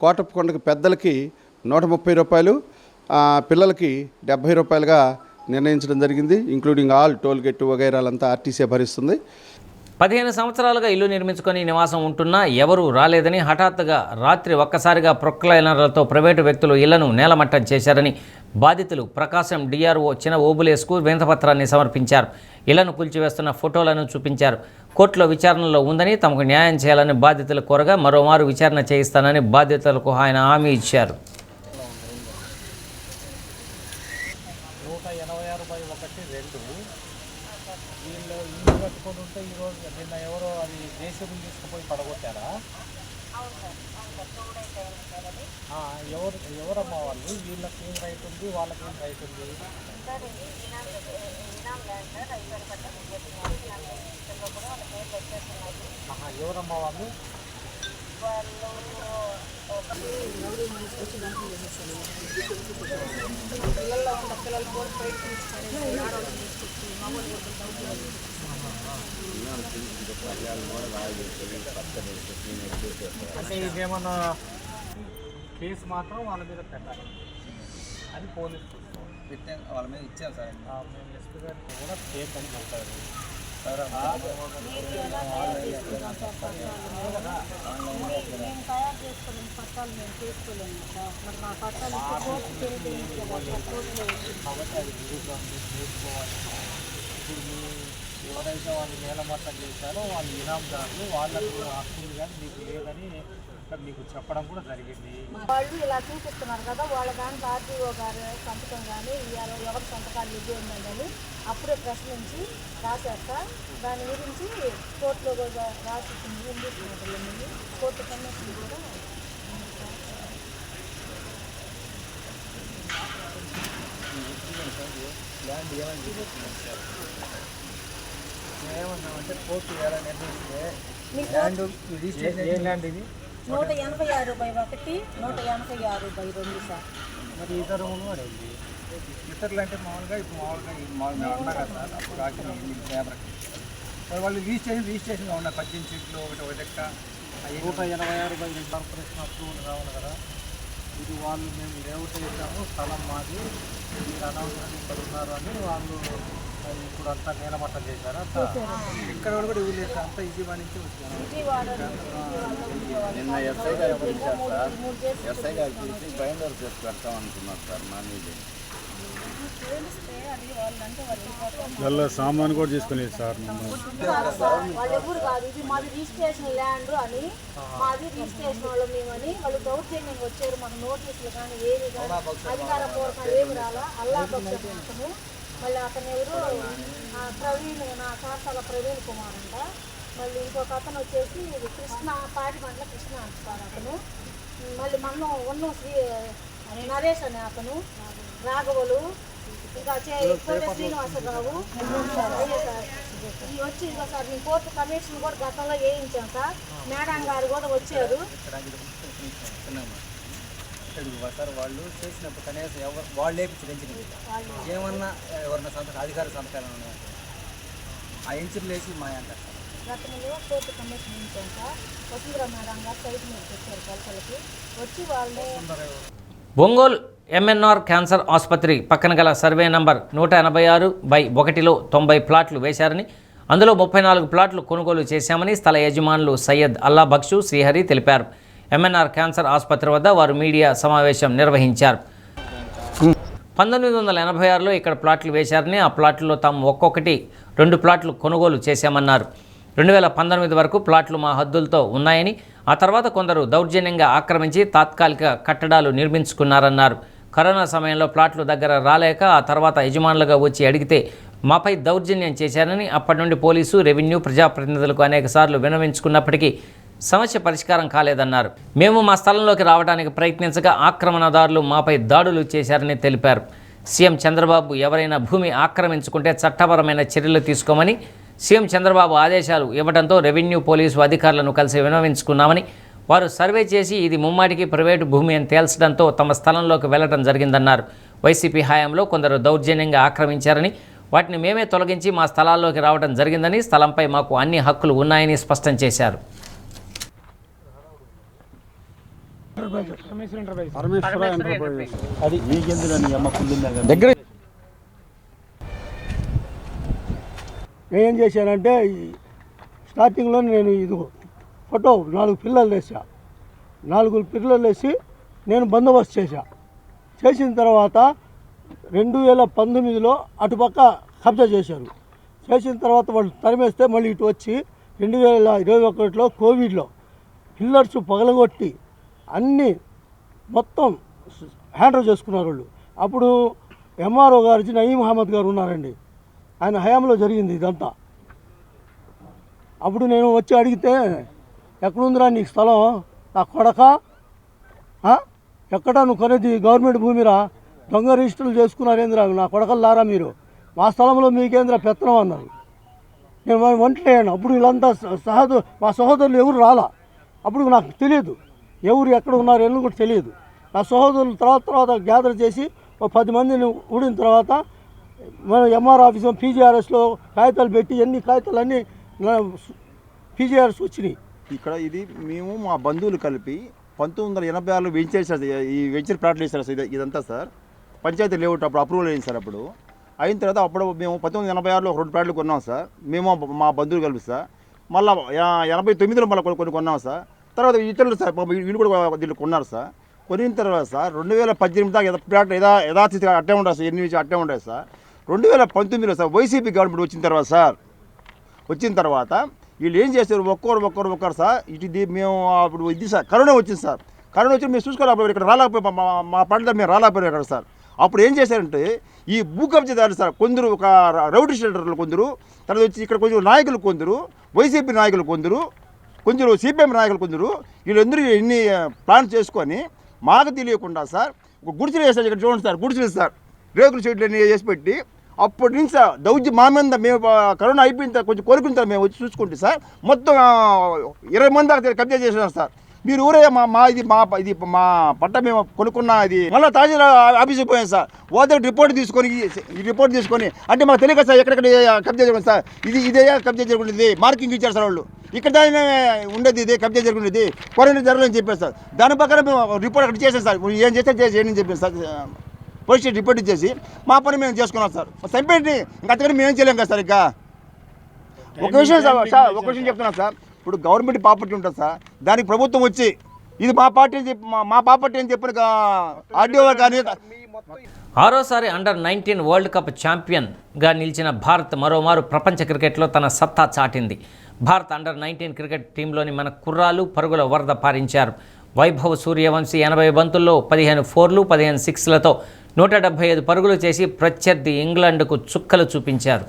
కోటప్పకొండకు పెద్దలకి 130 రూపాయలు, పిల్లలకి 70 రూపాయలుగా నిర్ణయించడం జరిగింది. ఇంక్లూడింగ్ ఆల్ టోల్ గేట్ వగైరాలంతా ఆర్టీసీ భరిస్తుంది. 15 సంవత్సరాలుగా ఇల్లు నిర్మించుకొని నివాసం ఉంటున్నా ఎవరూ రాలేదని హఠాత్తుగా రాత్రి ఒక్కసారిగా ప్రొక్లైనర్లతో ప్రైవేటు వ్యక్తులు ఇళ్లను నేలమట్టం చేశారని బాధితులు ప్రకాశం డిఆర్ఓ చిన ఓబులేస్కు వినతిపత్రాన్ని సమర్పించారు. ఇళ్లను కూల్చివేస్తున్న ఫోటోలను చూపించారు. కోర్టులో విచారణలో ఉందని, తమకు న్యాయం చేయాలని బాధితులు కోరగా మరోమారు విచారణ చేయిస్తానని బాధితులకు ఆయన హామీ ఇచ్చారు. 186/1-2 వీళ్ళు ఇల్లు కట్టుకొని ఉంటే ఈరోజు నిన్న ఎవరో అది జేసీబీలు తీసుకుపోయి పడగొట్టారా? ఎవరమ్మా వాళ్ళు? వీళ్ళకి ఏం రైట్ ఉంది, వాళ్ళకి ఏం రైట్ ఉంది? ఎవరమ్మా వాళ్ళు? అంటే ఇదేమన్నా కేసు మాత్రం వాళ్ళ మీద పెట్టాలి, అది పోలీసు పెట్టే వాళ్ళ మీద ఇచ్చారు సార్. మేము ఎస్పీ గారికి కూడా కేసు అని పెట్టారు సార్. మేము తయారు చేసుకోలేము పట్టాలు, మేము చేసుకోలేము సార్. మరి మా పట్టాలు కాబట్టి అది చేసుకోవాలి. ఇప్పుడు ఎవరైతే వాళ్ళు నేలమట్టం చేశారో వాళ్ళు ఇనాందారులు, వాళ్ళకు హక్కులు కానీ మీకు లేదని మీకు చెప్పడం కూడా జరిగింది. వాళ్ళు ఇలా చూపిస్తున్నారు కదా, వాళ్ళ దాంట్లో ఆర్టీఓ గారు సంతకం కానీ ఎవరి సంతకాలు ఇవ్వండి అప్పుడే ప్రశ్నించి రాశారు సార్. దాని గురించి కోర్టులో కూడా రాసి కోర్టు కమిషన్ కూడా ల్యాండ్ ఏమని చూపిస్తున్నాం సార్. ఏమన్నామంటే కోర్టు ఎలా నిర్ణయిస్తే ల్యాండ్ ఏ ల్యాండ్ ఇది 186/1, 186/2 సార్. మరి ఇతరులు అడిగింది. ఇతరులు అంటే మామూలుగా ఇప్పుడు మామూలుగా అన్నా కదా సార్, అప్పుడు రాసిన పేపర్ మరి వాళ్ళు రిజిస్ట్రేషన్ ఉన్నాయి 18 సీట్లు ఒక లెక్క. 186/2 కార్పొరేషన్ అప్రూవల్ కావాలి కదా. ఇది వాళ్ళు మేము లేఅవుట్ చేసాము, స్థలం మాది, మీరు అనవసరం ఇక్కడ ఉన్నారు అని వాళ్ళు ఇప్పుడు అంతా నేలమట్టం చేశారు. అంతా ఇక్కడ కూడా ఇవి లేదు, అంతా విజయవాడ నుంచి వచ్చారు. నిన్న ఎస్ఐ గారు ఇచ్చారు సార్, ఎస్ఐ గారు చూసి బైండర్ చేసి పెడతామనుకున్నారు సార్. మా మీద వాళ్ళ సామాన్ కూడా తీసుకునేది సార్ వాళ్ళు ఎవరు కాదు, ఇది మాది రిజిస్ట్రేషన్ ల్యాండ్ అని, మాది రిజిస్ట్రేషన్ వాళ్ళు మేమని వాళ్ళు దౌర్జన్యంగా వచ్చారు. మాకు నోటీసులు కానీ ఏమి కానీ అధికారపూర్వకంగా ఏమి రాలా. అల్లా అతను మళ్ళీ అతను ఎవరు ప్రవీణ్, నా కాసాల ప్రవీణ్ కుమార్ అంట. మళ్ళీ ఇంకొక అతను వచ్చేసి కృష్ణ, పాటిమండల కృష్ణ అంటారు అతను. మళ్ళీ మనం ఉన్న నరేష్ అనే అతను, రాఘవులు, ఇంకా శ్రీనివాసరావు ఈ వచ్చి సార్ నేను కోర్టు కమిషన్ కూడా గతంలో వేయించాం సార్. మేడం గారు కూడా వచ్చారు. సార్ వాళ్ళు చేసినప్పుడు కనీసం వాళ్ళే పెంచినవి ఏమన్నా ఎవరన్నా అధికార సంతకాలు ఉన్నాయి, ఆ ఎంచులు వేసి మా అంటారు సార్. గతంలో కోర్టు కమిషన్ వేయించాం sir. Vasundhara madam garu site మీద వచ్చారు కొలతలకి వచ్చి వాళ్ళే. ఒంగోలు ఎంఎన్ఆర్ క్యాన్సర్ ఆసుపత్రి పక్కన గల సర్వే నంబర్ 186/1లో 90 ప్లాట్లు వేశారని, అందులో 34 ప్లాట్లు కొనుగోలు చేశామని స్థల యజమానులు సయ్యద్ అల్లా బక్షు, శ్రీహరి తెలిపారు. ఎంఎన్ఆర్ క్యాన్సర్ ఆసుపత్రి వద్ద వారు మీడియా సమావేశం నిర్వహించారు. 1986లో ఇక్కడ ప్లాట్లు వేశారని, ఆ ప్లాట్లలో తాము ఒక్కొక్కటి 2 ప్లాట్లు కొనుగోలు చేశామన్నారు. 2019 వరకు ప్లాట్లు మా హద్దులతో ఉన్నాయని, ఆ తర్వాత కొందరు దౌర్జన్యంగా ఆక్రమించి తాత్కాలిక కట్టడాలు నిర్మించుకున్నారన్నారు. కరోనా సమయంలో ప్లాట్లు దగ్గర రాలేక ఆ తర్వాత యజమానులుగా వచ్చి అడిగితే మాపై దౌర్జన్యం చేశారని, అప్పటి నుండి పోలీసు, రెవెన్యూ, ప్రజాప్రతినిధులకు అనేకసార్లు విన్నవించుకున్నప్పటికీ సమస్య పరిష్కారం కాలేదన్నారు. మేము మా స్థలంలోకి రావడానికి ప్రయత్నించగా ఆక్రమణదారులు మాపై దాడులు చేశారని తెలిపారు. సీఎం చంద్రబాబు ఎవరైనా భూమి ఆక్రమించుకుంటే చట్టపరమైన చర్యలు తీసుకోమని సీఎం చంద్రబాబు ఆదేశాలు ఇవ్వడంతో రెవెన్యూ, పోలీసు అధికారులను కలిసి విన్నవించుకున్నామని, వారు సర్వే చేసి ఇది ముమ్మాటికి ప్రైవేటు భూమి అని తేల్చడంతో తమ స్థలంలోకి వెళ్లడం జరిగిందన్నారు. వైసీపీ హయాంలో కొందరు దౌర్జన్యంగా ఆక్రమించారని, వాటిని మేమే తొలగించి మా స్థలాల్లోకి రావడం జరిగిందని, స్థలంపై మాకు అన్ని హక్కులు ఉన్నాయని స్పష్టం చేశారు. నేనేం చేశానంటే స్టార్టింగ్లో నేను ఇది ఫోటో 4 పిల్లలు వేసా. 4 పిల్లలు వేసి నేను బందోబస్తు చేసిన తర్వాత 2019లో అటుపక్క కబ్జా చేశారు. చేసిన తర్వాత వాళ్ళు తరిమేస్తే మళ్ళీ ఇటు వచ్చి 2021లో కోవిడ్లో పిల్లర్స్ పగలగొట్టి అన్నీ మొత్తం హ్యాండ్ ఓవర్ చేసుకున్నారు వాళ్ళు. అప్పుడు ఎంఆర్ఓ గారు నయీం అహ్మద్ గారు ఉన్నారండి, ఆయన హయాంలో జరిగింది ఇదంతా. అప్పుడు నేను వచ్చి అడిగితే ఎక్కడుందిరా నీకు స్థలం, నా కొడక, ఎక్కడ నువ్వు కొనేది గవర్నమెంట్ భూమిరా, దొంగ రిజిస్టర్లు చేసుకున్నారేంద్రా నా కొడకల్లారా మీరు, మా స్థలంలో మీకేంద్రా పెత్తనం అన్నారు. నేను వంటలేను. అప్పుడు వీళ్ళంతా మా సహోదరులు ఎవరు రాలా. అప్పుడు నాకు తెలియదు ఎవరు ఎక్కడ ఉన్నారు అని కూడా తెలియదు. నా సహోదరులు తర్వాత గ్యాదర్ చేసి 10 మందిని ఊడిన తర్వాత మన ఎంఆర్ ఆఫీసు పీజీఆర్ఎస్లో కాగితాలు పెట్టి ఎన్ని కాగితాలన్నీ పీజీఆర్ఎస్ వచ్చినాయి. ఇక్కడ ఇది మేము మా బంధువులు కలిపి 1986లో వెంచర్ ఈ వెంచర్ ప్లాట్లు వేసారు సార్. ఇదంతా సార్ పంచాయతీ లేఅవుట్ అప్పుడు అప్రూవల్ అయింది సార్. అప్పుడు అయిన తర్వాత అప్పుడు మేము 1986లో 2 ప్లాట్లు కొన్నాం సార్, మేము మా బంధువులు కలిపి సార్. మళ్ళీ 89లో మళ్ళీ కొన్ని కొన్నాం సార్. తర్వాత ఇతరులు సార్ వీళ్ళు కూడా దీన్ని కొన్నారు సార్. కొనిన తర్వాత సార్ 2018 దాకా ప్లాట్లు యథాస్థితిగా అట్టే ఉండదు సార్, ఎన్ని అట్టే ఉండదు సార్. 2019లో సార్ వైసీపీ గవర్నమెంట్ వచ్చిన తర్వాత వీళ్ళు ఏం చేశారు, ఒక్కరు సార్. ఇటు మేము అప్పుడు ఇది సార్ కరోనా వచ్చింది సార్. కరోనా వచ్చి మేము చూసుకోలేకపోయాం, ఇక్కడ రాలేకపోయాం, మా పంటలో మేము రాలేకపోయాం ఇక్కడ సార్. అప్పుడు ఏం చేశారంటే ఈ భూ కబ్జాదారులు సార్ కొందరు, ఒక రౌడీ షెల్టర్లు కొందరు, తర్వాత వచ్చి ఇక్కడ కొంచెం నాయకులు కొందరు, వైసీపీ నాయకులు కొందరు, సిపిఎం నాయకులు కొందరు, వీళ్ళందరూ ఇన్ని ప్లాన్ చేసుకొని మాకు తెలియకుండా సార్ ఒక గుడిసెలు వేస్తారు. ఇక్కడ చూడండి సార్, గుడిసెలు సార్, రేకుల షెడ్లు అన్నీ వేసి పెట్టి అప్పటి నుంచి సార్ మా మీద మేము కరోనా అయిపోయిన తర్వాత కొంచెం కోరుకున్న తర్వాత మేము వచ్చి చూసుకుంటే సార్ మొత్తం 20 మంది దాకా కబ్జా చేసినారు సార్. మీరు ఊరే ఇది మా పట్ట మేము కొనుక్కున్న ఇది మళ్ళీ తాజా ఆఫీస్కి పోయాం సార్. ఓదర్ రిపోర్ట్ తీసుకొని అంటే మాకు తెలియక సార్ ఎక్కడెక్కడ కబ్జా జరుగుతుంది సార్, ఇదే కబ్జా జరుగుతుంది మార్కింగ్ ఇచ్చారు సార్ వాళ్ళు. ఇక్కడ దాని ఉండేది ఇదే కబ్జా జరుగుతుంది, క్వారంటైన్ జరగదని చెప్పారు సార్. దాని ప్రకారం మేము రిపోర్ట్ అక్కడ చేసాం సార్. ఏం చేస్తే చేయండి అని చెప్పారు సార్. పోలీస్ స్టేషన్ రిపోర్ట్ ఇచ్చేసి మా పని మేము చేసుకున్నాం సార్. చంపేంటి ఇంకా అంతకని మేము ఏం చేయలేం కదా సార్. ఇంకా ఒక విషయం చెప్తున్నాను సార్. ఇప్పుడు గవర్నమెంట్ ప్రాపర్టీ ఉంటుంది సార్, దానికి ప్రభుత్వం వచ్చి ఇది మా పార్టీ అని చెప్పి మా ప్రాపర్టీ అని చెప్పిన ఆర్డీఓ కానీ ఆరోసారి అండర్-19 వరల్డ్ కప్ ఛాంపియన్గా నిలిచిన భారత్ మరోమారు ప్రపంచ క్రికెట్లో తన సత్తా చాటింది. భారత్ అండర్-19 క్రికెట్ టీంలోని మన కుర్రాలు పరుగుల వరద పారించారు. వైభవ్ సూర్యవంశీ 80 బంతుల్లో 15 4లు 15 6లతో 175 పరుగులు చేసి ప్రత్యర్థి ఇంగ్లాండ్కు చుక్కలు చూపించారు.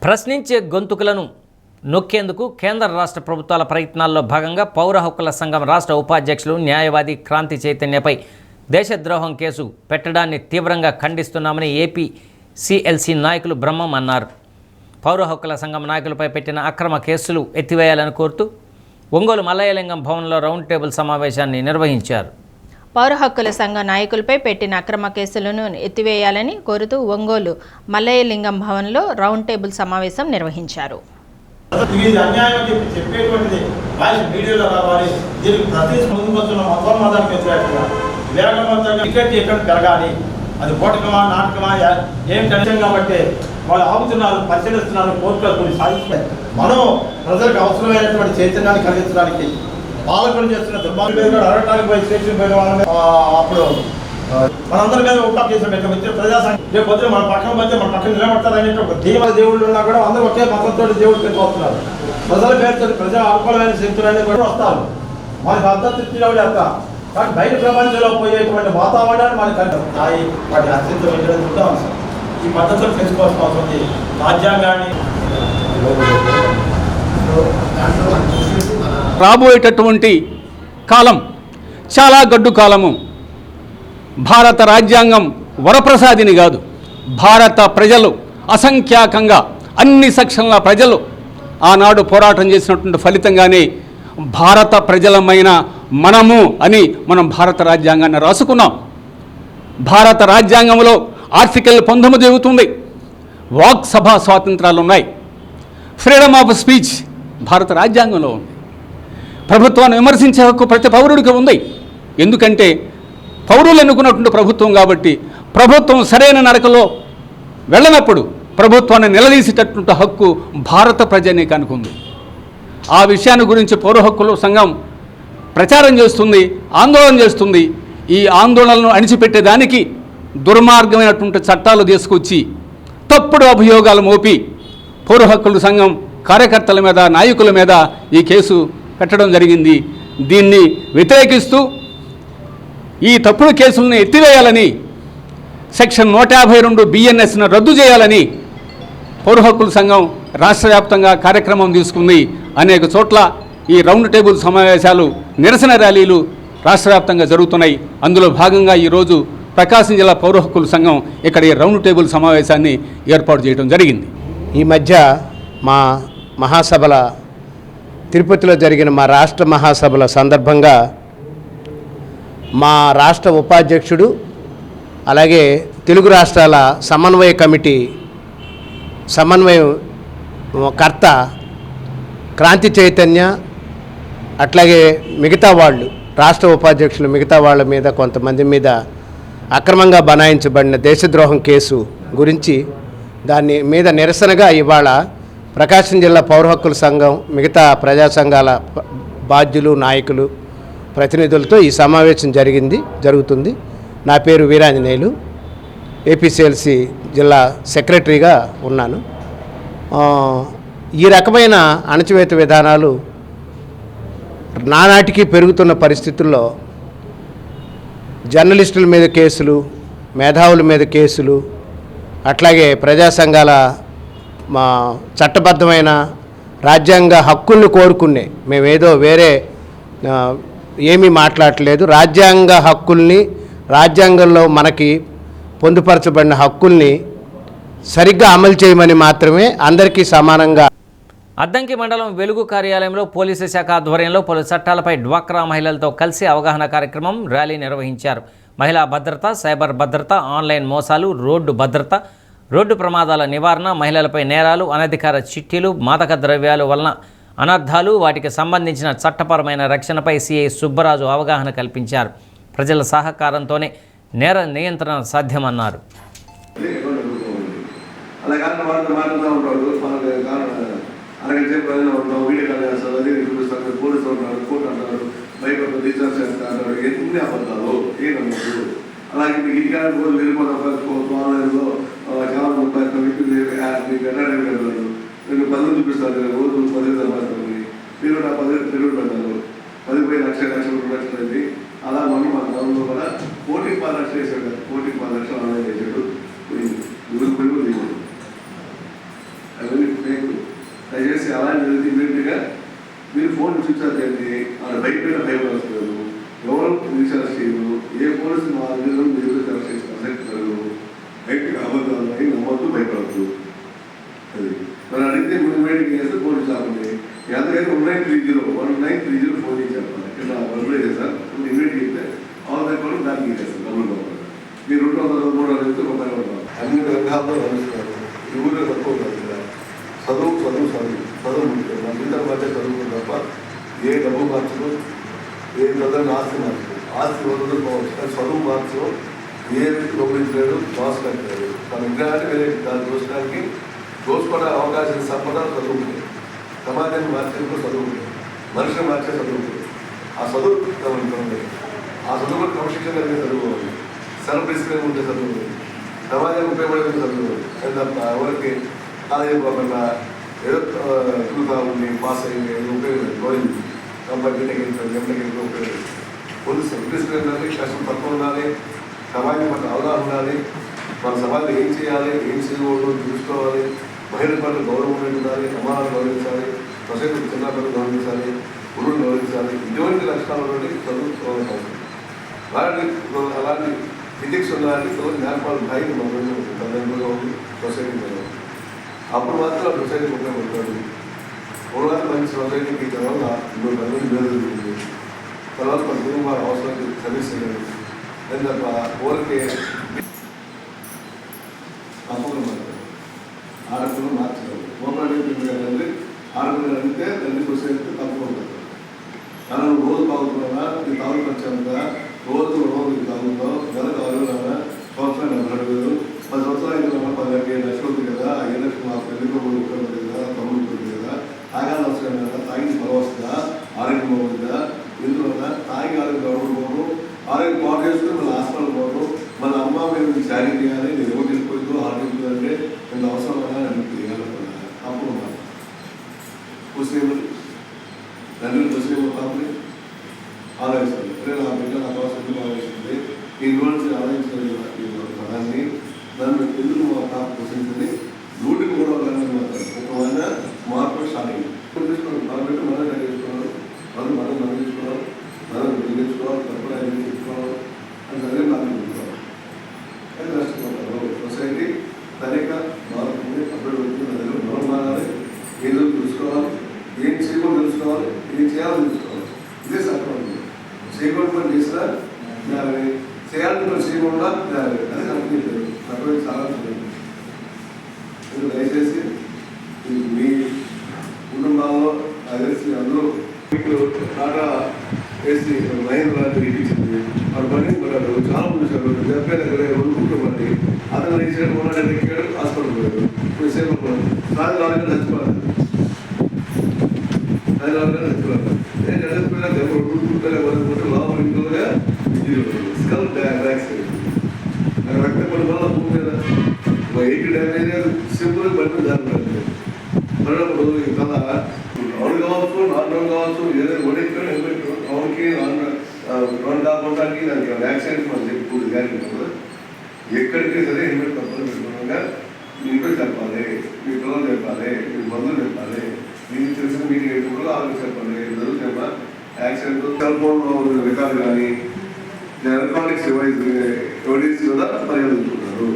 ప్రశ్నించే గొంతుకులను నొక్కేందుకు కేంద్ర రాష్ట్ర ప్రభుత్వాల ప్రయత్నాల్లో భాగంగా పౌర హక్కుల సంఘం రాష్ట్ర ఉపాధ్యక్షులు న్యాయవాది క్రాంతి చైతన్యపై దేశద్రోహం కేసు పెట్టడాన్ని తీవ్రంగా ఖండిస్తున్నామని ఏపీ సిఎల్సి నాయకులు బ్రహ్మం అన్నారు. పౌర హక్కుల సంఘం నాయకులపై పెట్టిన అక్రమ కేసులు ఎత్తివేయాలని కోరుతూ ఒంగోలు మల్లయ్యలింగం భవన్లో రౌండ్ టేబుల్ సమావేశాన్ని నిర్వహించారు. పౌర హక్కుల సంఘ నాయకులపై పెట్టిన అక్రమ కేసులను ఎత్తివేయాలని కోరుతూ ఒంగోలు మల్లయ్యలింగం భవన్లో రౌండ్ టేబుల్ సమావేశం నిర్వహించారు. ఇది అన్యాయం చెప్పేటువంటిది వాయిస్ మీడియాలో రావాలి. దీనికి ప్రతి ముందు వస్తున్న మతోన్మాదానికి వ్యతిరేకంగా వేగవంతంగా టికెట్ ఎక్కడ పెరగాలి, అది పోటకమా నాటకమా ఏం టెన్షన్ కాబట్టి వాళ్ళు ఆపుతున్నారు, పరిశీలిస్తున్నారు, కోర్టులో కొన్ని సాధిస్తున్నారు. మనం ప్రజలకు అవసరమైనటువంటి చైతన్యాన్ని కలిగించడానికి పాలకులు చేస్తున్న దుర్మార్గం అడగడానికి పోయి స్టేషన్ పోయిన వాళ్ళని అప్పుడు మనందరి మీద ఉపాధి చేసిన వచ్చే ప్రజాసంఘం రేపు పొద్దున మన పక్కన పోతే మన పక్కన నిలబడతారనే ఒక దీవల దేవుళ్ళు ఉన్నా కూడా అందరూ ఒకే మతంతో దేవుడు పేరు వస్తున్నారు. ప్రజల పేరుతో ప్రజల అనుకూలమైన శక్తులనేది కూడా వస్తారు. మనకు అర్థం ఇచ్చినప్పుడు అంత కానీ బయట ప్రపంచంలో పోయేటువంటి వాతావరణాన్ని మనకు వాటి అస్తిత్వం చూద్దాం. ఈ పద్ధతులు తెలుసుకోవాల్సిన అవసరం ఉంది. రాజ్యాంగాన్ని రాబోయేటటువంటి కాలం చాలా గడ్డు కాలము. భారత రాజ్యాంగం వరప్రసాదిని కాదు. భారత ప్రజలు అసంఖ్యాకంగా అన్ని సెక్షన్ల ప్రజలు ఆనాడు పోరాటం చేసినటువంటి ఫలితంగానే భారత ప్రజలమైన మనము అని మనం భారత రాజ్యాంగాన్ని రాసుకున్నాం. భారత రాజ్యాంగంలో ఆర్టికల్ 19 చెబుతుంది వాక్ సభా స్వాతంత్రాలు ఉన్నాయి. ఫ్రీడమ్ ఆఫ్ స్పీచ్ భారత రాజ్యాంగంలో ఉంది. ప్రభుత్వాన్ని విమర్శించే హక్కు ప్రతి పౌరుడికి ఉంది. ఎందుకంటే పౌరులు ఎన్నుకున్నటువంటి ప్రభుత్వం కాబట్టి ప్రభుత్వం సరైన నడకలో వెళ్ళనప్పుడు ప్రభుత్వాన్ని నిలదీసేటటువంటి హక్కు భారత ప్రజానీకానికి ఉంది. ఆ విషయాన్ని గురించి పౌర హక్కుల సంఘం ప్రచారం చేస్తుంది, ఆందోళన చేస్తుంది. ఈ ఆందోళనను అణిచిపెట్టేదానికి దుర్మార్గమైనటువంటి చట్టాలు తీసుకొచ్చి తప్పుడు అభియోగాలు మోపి పౌర హక్కుల సంఘం కార్యకర్తల మీద నాయకుల మీద ఈ కేసు పెట్టడం జరిగింది. దీన్ని వ్యతిరేకిస్తూ ఈ తప్పుడు కేసులను ఎత్తివేయాలని సెక్షన్ 152 BNSను రద్దు చేయాలని పౌర హక్కుల సంఘం రాష్ట్ర వ్యాప్తంగా కార్యక్రమం తీసుకుంది. అనేక చోట్ల ఈ రౌండ్ టేబుల్ సమావేశాలు, నిరసన ర్యాలీలు రాష్ట్ర వ్యాప్తంగా జరుగుతున్నాయి. అందులో భాగంగా ఈరోజు ప్రకాశం జిల్లా పౌర హక్కుల సంఘం ఇక్కడ ఈ రౌండ్ టేబుల్ సమావేశాన్ని ఏర్పాటు చేయడం జరిగింది. ఈ మధ్య మా మహాసభల తిరుపతిలో జరిగిన మా రాష్ట్ర మహాసభల సందర్భంగా మా రాష్ట్ర ఉపాధ్యక్షుడు అలాగే తెలుగు రాష్ట్రాల సమన్వయ కమిటీ సమన్వయకర్త క్రాంతి చైతన్య అట్లాగే మిగతా వాళ్ళు రాష్ట్ర ఉపాధ్యక్షులు మిగతా వాళ్ళ మీద కొంతమంది మీద అక్రమంగా బనాయించబడిన దేశద్రోహం కేసు గురించి దాని మీద నిరసనగా ఇవాళ ప్రకాశం జిల్లా పౌర హక్కుల సంఘం మిగతా ప్రజా సంఘాల బాధ్యులు నాయకులు ప్రతినిధులతో ఈ సమావేశం జరుగుతుంది. నా పేరు వీరాంజనేయులు, ఏపీసీఎల్సీ జిల్లా సెక్రటరీగా ఉన్నాను. ఈ రకమైన అణచివేత విధానాలు నానాటికి పెరుగుతున్న పరిస్థితుల్లో జర్నలిస్టుల మీద కేసులు, మేధావుల మీద కేసులు, అట్లాగే ప్రజా సంఘాల మా చట్టబద్ధమైన రాజ్యాంగ హక్కుల్ని కోరుకునే మేమేదో వేరే ఏమీ మాట్లాడట్లేదు. రాజ్యాంగ హక్కుల్ని, రాజ్యాంగంలో మనకి పొందుపరచబడిన హక్కుల్ని సరిగ్గా అమలు చేయమని మాత్రమే అందరికీ సమానంగా. అద్దంకి మండలం వెలుగు కార్యాలయంలో పోలీసు శాఖ ఆధ్వర్యంలో పలు చట్టాలపై డ్వాక్రా మహిళలతో కలిసి అవగాహన కార్యక్రమం ర్యాలీ నిర్వహించారు. మహిళా భద్రత, సైబర్ భద్రత, ఆన్లైన్ మోసాలు, రోడ్డు భద్రత, రోడ్డు ప్రమాదాల నివారణ, మహిళలపై నేరాలు, అనధికార చిట్టీలు, మాదక ద్రవ్యాలు వలన అనర్థాలు, వాటికి సంబంధించిన చట్టపరమైన రక్షణపై సిఐ సుబ్బరాజు అవగాహన కల్పించారు. ప్రజల సహకారంతోనే నేర నియంత్రణ సాధ్యమన్నారు. అరగంట ప్రజలు ఉంటాం, వీడియో కాల్ చేస్తారు, అది చూపిస్తారు, పోలీసులు ఉన్నారు, కోర్టు అంటారు, బైక్ రీఛార్జ్ చేస్తారు, ఎన్ని అబద్ధాలు ఏ నమ్మకం. అలాగే మీకు ఇంటికాడ రోజు వెళ్ళిపోతారు, ఆన్లైన్లో చాలా మీకు వెళ్ళారు, మీకు 10 చూపిస్తారు, రోజు 10 సంపాదిస్తారు, మీరు నా 10 తెలుగు పెడతారు, 10 లక్షలు అయింది. అలా మనం మన గవర్నమెంట్ కూడా 1.5 లక్షలు వేసాడు కదా, 1.5 లక్షలు ఆన్లైన్ వేసాడు. పోలీసు మా మీరు అయితే అబద్ధాలు అయి నమ్మద్దు, భయపడద్దు. అది మరి అడిగితే ఇమీడియట్గా చేస్తే పోలీసు ఆపండి. ఎంతకైతే 1930 ఫోన్ చేసి చెప్పాలి. ఇట్లా వదిలేదు సార్, ఇమీడియట్ చెప్తే ఆల్ దగ్గర దానికి చేస్తారు డబ్బులు కావాలి. మీరు 200 అడిగితే రూపాయలు అన్ని రంగాల్లో నడుస్తున్నారు. ఎవరు తక్కువ కాదు కదా. చదువు నా పిల్లల మధ్య చదువుకుని తప్ప ఏ డబ్బు మార్చదు, ఏ చదువు ఆస్తి మార్చదు. ఆస్తి వదలు పోవచ్చు కానీ చదువు మార్చడం ఏ వ్యక్తి గమనించలేడు, మాస్ కట్టలేడు. మన విగ్రహాన్ని వేరే దాన్ని దోచుకోవడానికి అవకాశం సంపద చదువుకుంది. సమాజాన్ని మార్చేందుకు చదువుకుంది, మనిషిని మార్చే చదువుకుంది. ఆ చదువు గమనించండి. ఆ చదువు క్రమశిక్షణ కలిగే చదువుకోవాలి, సెల్ఫ్ డిసిప్లిన్ ఉంటే చదువుకోవాలి, సమాజానికి ఉపయోగపడే చదువుకోవాలి. అది తప్ప ఎవరికి ఆదాయం పోకుండా ఏదో తిరుగుతా ఉంది, పాస్ అయ్యింది, ఏదో ఉపయోగం పోయింది, కంపెనీకి ఎంపీకి ఉపయోగం. ముందు సెల్ఫ్ డిసిప్లిన్ ఉండాలి, కష్టం తక్కువ ఉండాలి, సమాజం పట్ల అవగాహన ఉండాలి, మన సమాజంలో ఏం చేయాలి, ఏం చేయకూడదు చూసుకోవాలి, మహిళల పట్ల గౌరవం ఉండాలి, అమ్మాలను గౌరవించాలి, సొసైటీ చిన్నపిల్లలు గౌరవించాలి, గురువులు గౌరవించాలి. ఇటువంటి లక్షణాలు చదువుకోవాలి. అలాంటి ఫిజిక్స్ ఉండాలి, జ్ఞాపకాలు భయం తల్లిదండ్రులుగా ఉంది, సొసైటీ మీద. అప్పుడు మాత్రం సొసైటీ ఉపయోగపడతాడు. పూర్వాలు మంచి సొసైటీకి తర్వాత ఇంకో తల్లి మేలుంది, తర్వాత మన కుటుంబాల అవసరానికి సర్వీస్ చేయాలి. అని తప్ప ఊరికి తప్పకుండా మాట్లాడు. ఆడపిల్లలు మార్చలేదు. ఓపెన్ ఆడపిల్లలు అడిగితే తల్లి సొసైటీ తప్పకుండా. కానీ నువ్వు రోజు తాగుతున్నావా, నీ తాగు ఖర్చు రోజు తాగుతుందో నెల తాగుతున్నా సంవత్సరం 70,000, 10 సంవత్సరాలు అయితే 15 లక్షలు ఉంది కదా. 5 లక్షలు మా పెళ్లికి ఉపయోగపడుతుంది కదా, తమ్ముడు ఉంటుంది కదా, తాగాలి అవసరం కదా, తాగి పొల వస్తుందా, ఆరోగ్యం బాగుంటుందా, ఎందువల్ల తాగి ఆరోగ్యం గౌరవం ఆరోగ్యం బాగు చేసుకుని మళ్ళీ హాస్పిటల్ పోవడం, మళ్ళీ అమ్మ మీరు శారీ చేయాలి, నేను ఎవరు వెళ్ళిపోయిందో ఆరోగ్యం అంటే ఎంత అవసరం కదా అని చేయాలనుకున్నా. అప్పుడు ముస్లింలు తండ్రి ముస్లింలు కాబట్టి ఆలోచిస్తుంది. నా బిడ్డ నా అవసరం ఆలోచిస్తుంది. ఈ రోజు ఆలోచించిన దాన్ని నన్ను ఎందుకు మా పాప పోషించింది 100 మాత్రం మార్పు స్టార్ట్ అయింది. తీసుకోండి, మన బిడ్డ మనం చేసుకున్నాడు, మనం తీసుకోవాలి, మనం నిర్మించుకోవాలి, తప్పకుండా తీసుకోవాలి అని సరే నాకు తీసుకోవాలి. అది నష్టపోతారు. సొసైటీ సరిగ్గా మారుతుంది, అప్పుడు దగ్గర మనం మారాలి, ఏదో తెలుసుకోవాలి, ఏం చేయకూడదు తెలుసుకోవాలి, ఏం చేయాలో తెలుసుకోవాలి. ఇదే సత్వం. చేయకూడదు పని చేసినా చేయాలని పని చేయకుండా అది కంపెనీ తప్ప చాలా దయచేసి మీ కుటుంబాల్లో అదేసి అందరూ మీకు టాటా వేసి మహేంద్ర ఇచ్చింది. వాడు పని చాలా మంది సార్ 70 దగ్గర వండుకుంటామండి. అతను రీసెంట్ ఎక్కాడు, హాస్పిటల్ పోయాడు. ఇప్పుడు సేపు సార్ 4 గంటలు చచ్చిపోవాలి, 4 గంటలు చచ్చిపోవాలి. నేను చచ్చిపోయినా వండుకుంటే లోపల ఇంట్లోగా స్కల్ బ్యాక్స్ రక్తపడి వల్ల భూమి మీద 80 డ్యామేజ్ సింపుల్ బట్టి జరుగుతుంది. పడినప్పుడు తల రౌండ్ కావచ్చు, నార్మల్ కావచ్చు, ఏదైనా ఒడికి హెల్మెట్ రౌండ్కి రౌండ్ కాకపోవడానికి దానికి వ్యాక్సిన్ మనం చెప్పి గ్యారెంటీ కదా. ఎక్కడికి సరే హెల్మెట్ తప్పని పెట్టుకోవడంగా మీకు చెప్పాలి, మీ పిల్లలు చెప్పాలి, మీ బంధువులు చెప్పాలి, మీకు తెలిసిన మీటింగ్ ఎప్పుడు ఆలోచన చెప్పాలి. జరుగుతున్నా యాక్సిడెంట్ సెల్ ఫోన్ రికార్డు కానీ ఎలక్ట్రానిక్స్ డివైస్ కూడా పరిగణించుకుంటారు.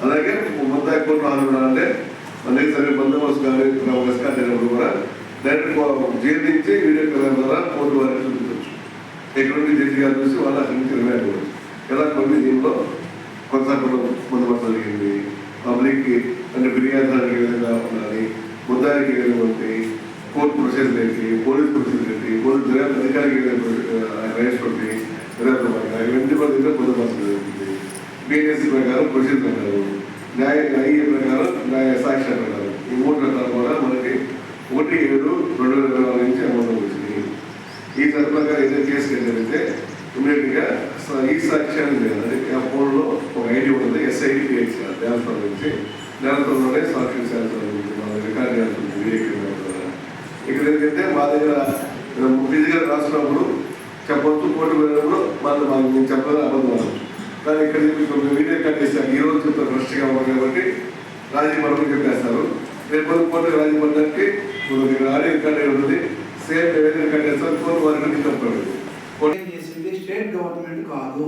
అలాగే మొత్తం ఎక్కువ రావాలంటే మళ్ళీ సరే బందోబస్తు కానీ వెస్కాట్ అయినప్పుడు కూడా డైరెక్ట్ జైలు నుంచి వీడియో కెమెరా ద్వారా కోర్టు వారికి చూపించవచ్చు. ఎటువంటి జడ్జి గారు చూసి వాళ్ళ అక్కడి నుంచి రిమాండ్ ఇవ్వచ్చు. ఇలా కొన్ని దీంట్లో కొత్తపట్నం బందోబస్తు జరిగింది. పబ్లిక్కి అంటే ఫిర్యాదు జరిగే విధంగా ఉండాలి, ముద్దాయికి విధంగా ఉంటాయి, కోర్టు ప్రొసీజర్ ఏంటి, పోలీస్ ప్రొసీజర్ ఏంటి, పోలీస్ దర్యాప్తు అధికారికి రైట్స్ ఉంటాయి, దర్యాప్తు ఇవన్నీ కూడా దగ్గర బందోబస్తు జరుగుతుంది. బిఎస్సీ ప్రకారం ప్రొసీజర్ అంటారు, ఐఏ ప్రకారం సాక్ష్య ప్రకారం ఈ 3 రకాలు కూడా మనకి 1/7/2024 నుంచి అమలు వచ్చింది. ఈ సందర్భంగా ఏదైతే కేసు జరిగితే ఇమీడియట్గా ఈ సాక్ష్యాన్ని చేయాలి. ఆ ఫోన్లో ఒక ఐడి ఉంటుంది, SID క్రియేట్ చేయాలి. దేవస్థానం నుంచి దేవస్థానంలోనే సాక్షి చేయాల్సి రికార్డ్ చేయాల్సి ఉంటుంది. ఇక్కడ ఏంటంటే మా దగ్గర ఫిజికల్ రాసినప్పుడు చెప్పొచ్చు, కోర్టు వెళ్ళినప్పుడు మాకు నేను చెప్పాలని అబద్ధం అవ్వచ్చు. కానీ ఇక్కడ వీడియో రికార్డ్ చేశాను, ఈ రోజు చెప్తాను ఫ్రెష్గా ఉంది కాబట్టి రాజీ పడమని చెప్పేస్తారు. రేపు కోర్టు రాజీ పడడానికి ఇక్కడ ఆడియో రికార్డ్ అయి ఉంటుంది, సేమ్ ఏదైతే రికార్డ్ చేస్తారు కోర్టు వారికి చెప్పారు. చేసింది స్టేట్ గవర్నమెంట్ కాదు,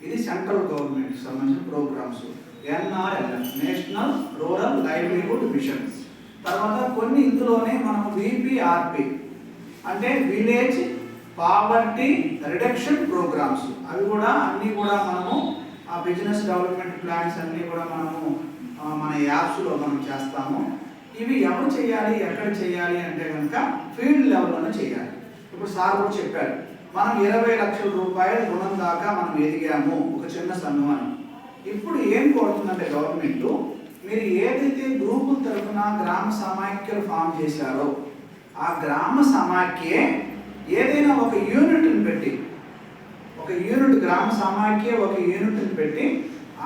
ఇది సెంట్రల్ గవర్నమెంట్ సంబంధించిన programs, NRLM national rural livelihood mission. తర్వాత కొన్ని ఇందులోనే మనం VPRP అంటే విలేజ్ పావర్టీ రిడక్షన్ ప్రోగ్రామ్స్, అవి కూడా అన్నీ కూడా మనము ఆ బిజినెస్ డెవలప్మెంట్ ప్లాన్స్ అన్నీ కూడా మనము మన యాప్స్లో మనం చేస్తాము. ఇవి ఎవరు చేయాలి, ఎక్కడ చేయాలి అంటే కనుక ఫీల్డ్ లెవెల్లోనే చేయాలి. ఇప్పుడు సార్ కూడా చెప్పారు, మనం 20 లక్షల రూపాయల రుణం దాకా మనం ఎదిగాము ఒక చిన్న సమూహాన్ని. ఇప్పుడు ఏం కోరుతుందంటే గవర్నమెంట్, మీరు ఏదైతే గ్రూపుల తరఫున గ్రామ సమాఖ్యలు ఫామ్ చేశారో ఆ గ్రామ సమాఖ్యే ఏదైనా ఒక యూనిట్ని పెట్టి, ఒక యూనిట్ గ్రామ సమాఖ్య ఒక యూనిట్ని పెట్టి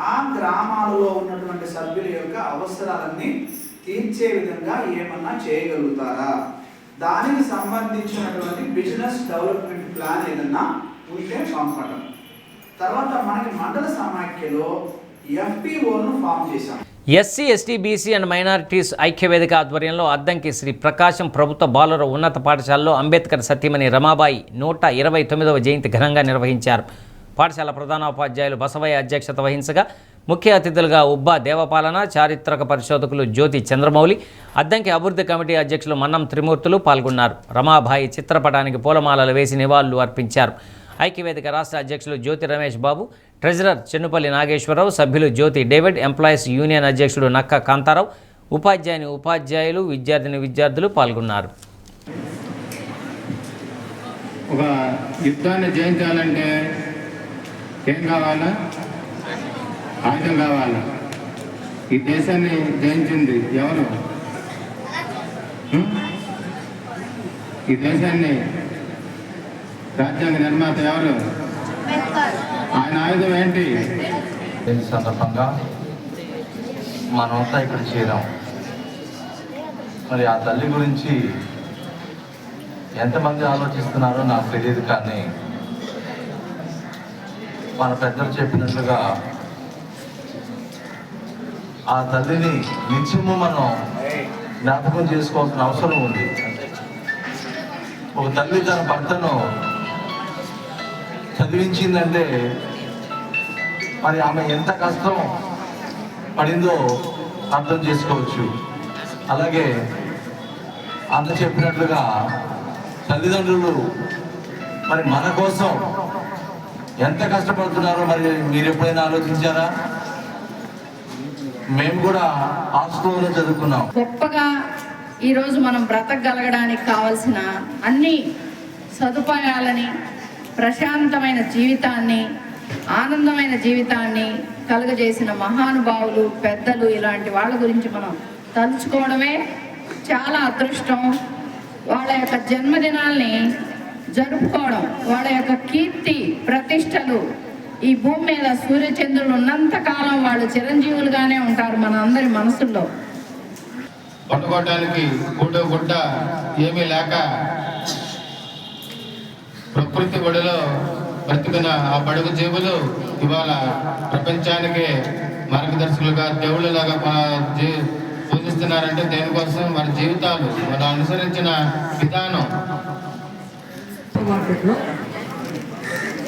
ఆ గ్రామాలలో ఉన్నటువంటి సభ్యుల యొక్క అవసరాలన్నీ తీర్చే విధంగా ఏమన్నా చేయగలుగుతారా, దానికి సంబంధించినటువంటి బిజినెస్ డెవలప్మెంట్ ప్లాన్ ఏదన్నా ఉంటే పంపడం. తర్వాత మనకి మండల సమాఖ్యలో FPOను ఫామ్ చేశాం. SC, ST, BC and minorities ఐక్యవేదిక ఆధ్వర్యంలో అద్దంకి శ్రీ ప్రకాశం ప్రభుత్వ బాలుర ఉన్నత పాఠశాలలో అంబేద్కర్ సతీమణి రమాబాయి 129వ జయంతి ఘనంగా నిర్వహించారు. పాఠశాల ప్రధానోపాధ్యాయులు బసవయ్య అధ్యక్షత వహించగా ముఖ్య అతిథులుగా ఉబ్బా దేవపాలన, చారిత్రక పరిశోధకులు జ్యోతి చంద్రమౌళి, అద్దంకి అభివృద్ధి కమిటీ అధ్యక్షులు మన్నం త్రిమూర్తులు పాల్గొన్నారు. రమాబాయి చిత్రపటానికి పూలమాలలు వేసి నివాళులు అర్పించారు. ఐక్యవేదిక రాష్ట్ర అధ్యక్షులు జ్యోతి రమేష్ బాబు, ట్రెజరర్ చెన్నుపల్లి నాగేశ్వరరావు, సభ్యులు జ్యోతి డేవిడ్, ఎంప్లాయీస్ యూనియన్ అధ్యక్షుడు నక్క కాంతారావు, ఉపాధ్యాయులు, విద్యార్థులు పాల్గొన్నారు. ఒక యుద్ధాన్ని జయించాలంటే ఏం కావాలా? ఆయుధం కావాలా? ఈ దేశాన్ని జయించింది ఎవరు? ఈ దేశాన్ని రాజ్యాంగ నిర్మాత ఎవరు? ఆయన ఆయుధం ఏంటి? ఈ సందర్భంగా మనమంతా ఇక్కడ చేరాం. మరి ఆ తల్లి గురించి ఎంతమంది ఆలోచిస్తున్నారో నాకు తెలియదు, కానీ మన పెద్దలు చెప్పినట్లుగా ఆ తల్లిని నిత్యము మనం జ్ఞాపకం చేసుకోవాల్సిన అవసరం ఉంది. ఒక తల్లి తన భర్తను చదివించిందంటే మరి ఆమె ఎంత కష్టం పడిందో అర్థం చేసుకోవచ్చు. అలాగే అన్న చెప్పినట్లుగా తల్లిదండ్రులు మరి మన కోసం ఎంత కష్టపడుతున్నారో మరి మీరు ఎప్పుడైనా ఆలోచించారా? మేము కూడా హాస్టల్లో చదువుకున్నాం. గొప్పగా ఈరోజు మనం బ్రతకగలగడానికి కావలసిన అన్ని సదుపాయాలని, ప్రశాంతమైన జీవితాన్ని, ఆనందమైన జీవితాన్ని కలుగజేసిన మహానుభావులు, పెద్దలు, ఇలాంటి వాళ్ళ గురించి మనం తలుచుకోవడమే చాలా అదృష్టం. వాళ్ళ యొక్క జన్మదినాల్ని జరుపుకోవడం, వాళ్ళ యొక్క కీర్తి ప్రతిష్టలు ఈ భూమి మీద సూర్యచంద్రులు ఉన్నంత కాలం వాళ్ళు చిరంజీవులుగానే ఉంటారు మన అందరి మనసుల్లో. పట్టుకోవడానికి గుడ్డ ఏమీ లేక ప్రకృతి ఒడిలో బ్రతికిన ఆ బడుగు జీవులు ఇవాళ ప్రపంచానికి మార్గదర్శకులుగా దేవుళ్ళలాగా పూజిస్తున్నారంటే దేనికోసం? వారి జీవితాలు, వాళ్ళు అనుసరించిన విధానం. మార్కెట్లో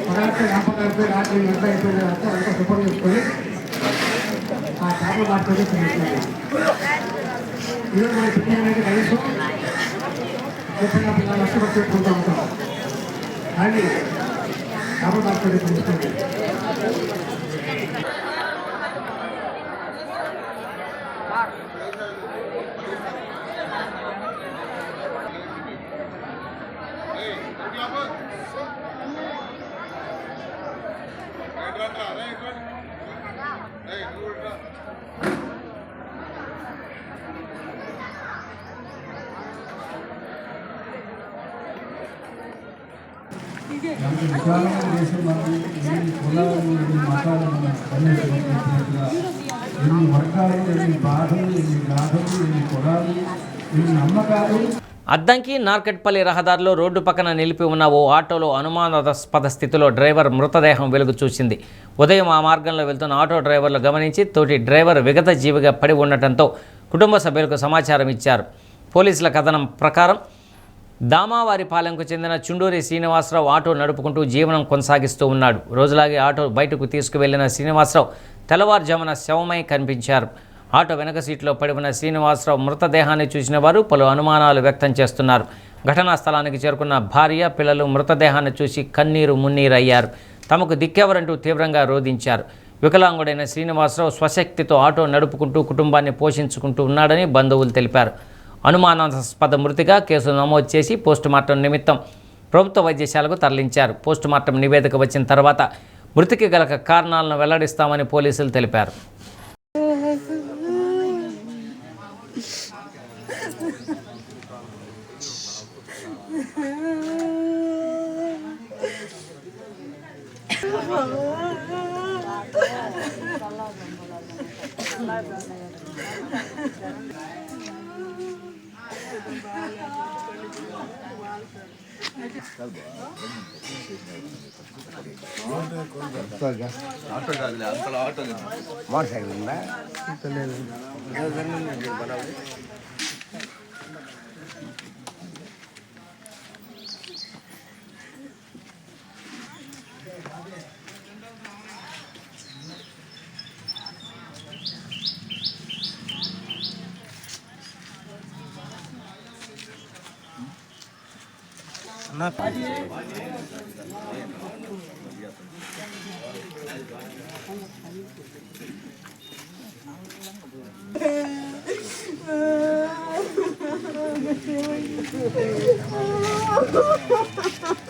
పదార్థ వ్యాపారం అయిపోయి రాత్రి ఎంత అయిపోయిన తర్వాత అంతా శుభ్రం చేసుకొని ఆ చేపల మార్కెట్లో తినేస్తున్నాం. ఈరోజు మన పిల్లలు అనేది కనీసం 30-40 లక్షలు పెట్టుకుంటూ ఉంటాం. కానీ చేపల మార్కెట్లో తినేస్తున్నాం. విశాలమైన దేశం మనకి ఎన్ని కులాలు, ఎన్ని మతాలు, ఎన్ని వర్గాలు, ఎన్ని బాధలు, ఎన్ని గాథలు, ఎన్ని కులాలు, ఎన్ని నమ్మకాలు. అద్దంకి నార్కెట్పల్లి రహదారిలో రోడ్డు పక్కన నిలిపి ఉన్న ఓ ఆటోలో అనుమానాస్పద స్థితిలో డ్రైవర్ మృతదేహం వెలుగు చూసింది. ఉదయం ఆ మార్గంలో వెళ్తున్న ఆటో డ్రైవర్లు గమనించి తోటి డ్రైవర్ విగత జీవిగా పడి ఉండటంతో కుటుంబ సభ్యులకు సమాచారం ఇచ్చారు. పోలీసుల కథనం ప్రకారం దామావారిపాలెంకు చెందిన చుండూరి శ్రీనివాసరావు ఆటో నడుపుకుంటూ జీవనం కొనసాగిస్తూ ఉన్నాడు. రోజులాగే ఆటో బయటకు తీసుకువెళ్లిన శ్రీనివాసరావు తెల్లవారుజామున శవమై కనిపించారు. ఆటో వెనక సీట్లో పడి ఉన్న శ్రీనివాసరావు మృతదేహాన్ని చూసిన వారు పలు అనుమానాలు వ్యక్తం చేస్తున్నారు. ఘటనా స్థలానికి చేరుకున్న భార్య, పిల్లలు మృతదేహాన్ని చూసి కన్నీరు మున్నీరయ్యారు. తమకు దిక్కెవరంటూ తీవ్రంగా రోధించారు. వికలాంగుడైన శ్రీనివాసరావు స్వశక్తితో ఆటో నడుపుకుంటూ కుటుంబాన్ని పోషించుకుంటూ ఉన్నాడని బంధువులు తెలిపారు. అనుమానాస్పద మృతిగా కేసు నమోదు చేసి పోస్టుమార్టం నిమిత్తం ప్రభుత్వ వైద్యశాలకు తరలించారు. పోస్టుమార్టం నివేదిక వచ్చిన తర్వాత మృతికి గల కారణాలను వెల్లడిస్తామని పోలీసులు తెలిపారు. మోటార్ సైకిల్ ఉందా?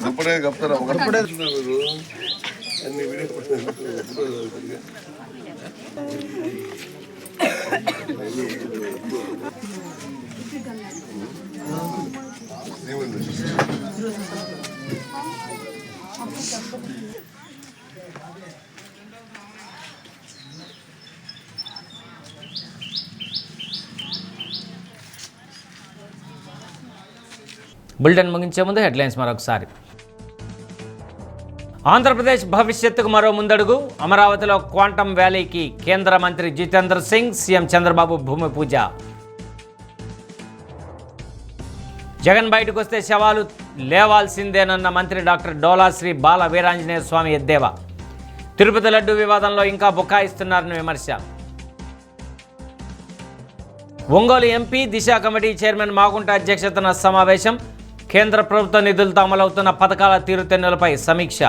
అప్పుడే కప్తారా అప్పుడే అన్ని వీడియో బులెటిన్ ముగించే ముందు హెడ్లైన్స్ మరొకసారి. ఆంధ్రప్రదేశ్ భవిష్యత్తుకు మరో ముందడుగు. అమరావతిలో క్వాంటమ్ వ్యాలీకి కేంద్ర మంత్రి జితేంద్ర సింగ్, సీఎం చంద్రబాబు భూమి పూజ. జగన్ బయటకు వస్తే శవాలు లేవాల్సిందేనన్న మంత్రి డాక్టర్ డోలా శ్రీ బాల వీరాంజనేయ స్వామి ఎద్దేవా. తిరుపతి లడ్డు వివాదంలో ఇంకా బుకాయిస్తున్నారని విమర్శ. ఒంగోలు ఎంపీ దిశ కమిటీ చైర్మన్ మాగుంట అధ్యక్షతన సమావేశం. కేంద్ర ప్రభుత్వ నిధులతో అమలవుతున్న పథకాల తీరుతెన్నులపై సమీక్ష.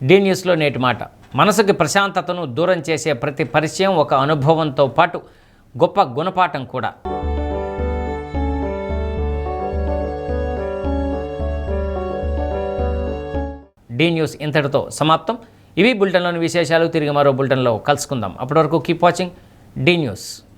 డి న్యూస్లో నేటి మాట. మనసుకి ప్రశాంతతను దూరం చేసే ప్రతి పరిచయం ఒక అనుభవంతో పాటు గొప్ప గుణపాఠం కూడా. డి న్యూస్ ఇంతటితో సమాప్తం. ఇవి బులెటిన్లోని విశేషాలు. తిరిగి మరో బులెటిన్లో కలుసుకుందాం. అప్పటి వరకు కీప్ వాచింగ్ డి న్యూస్.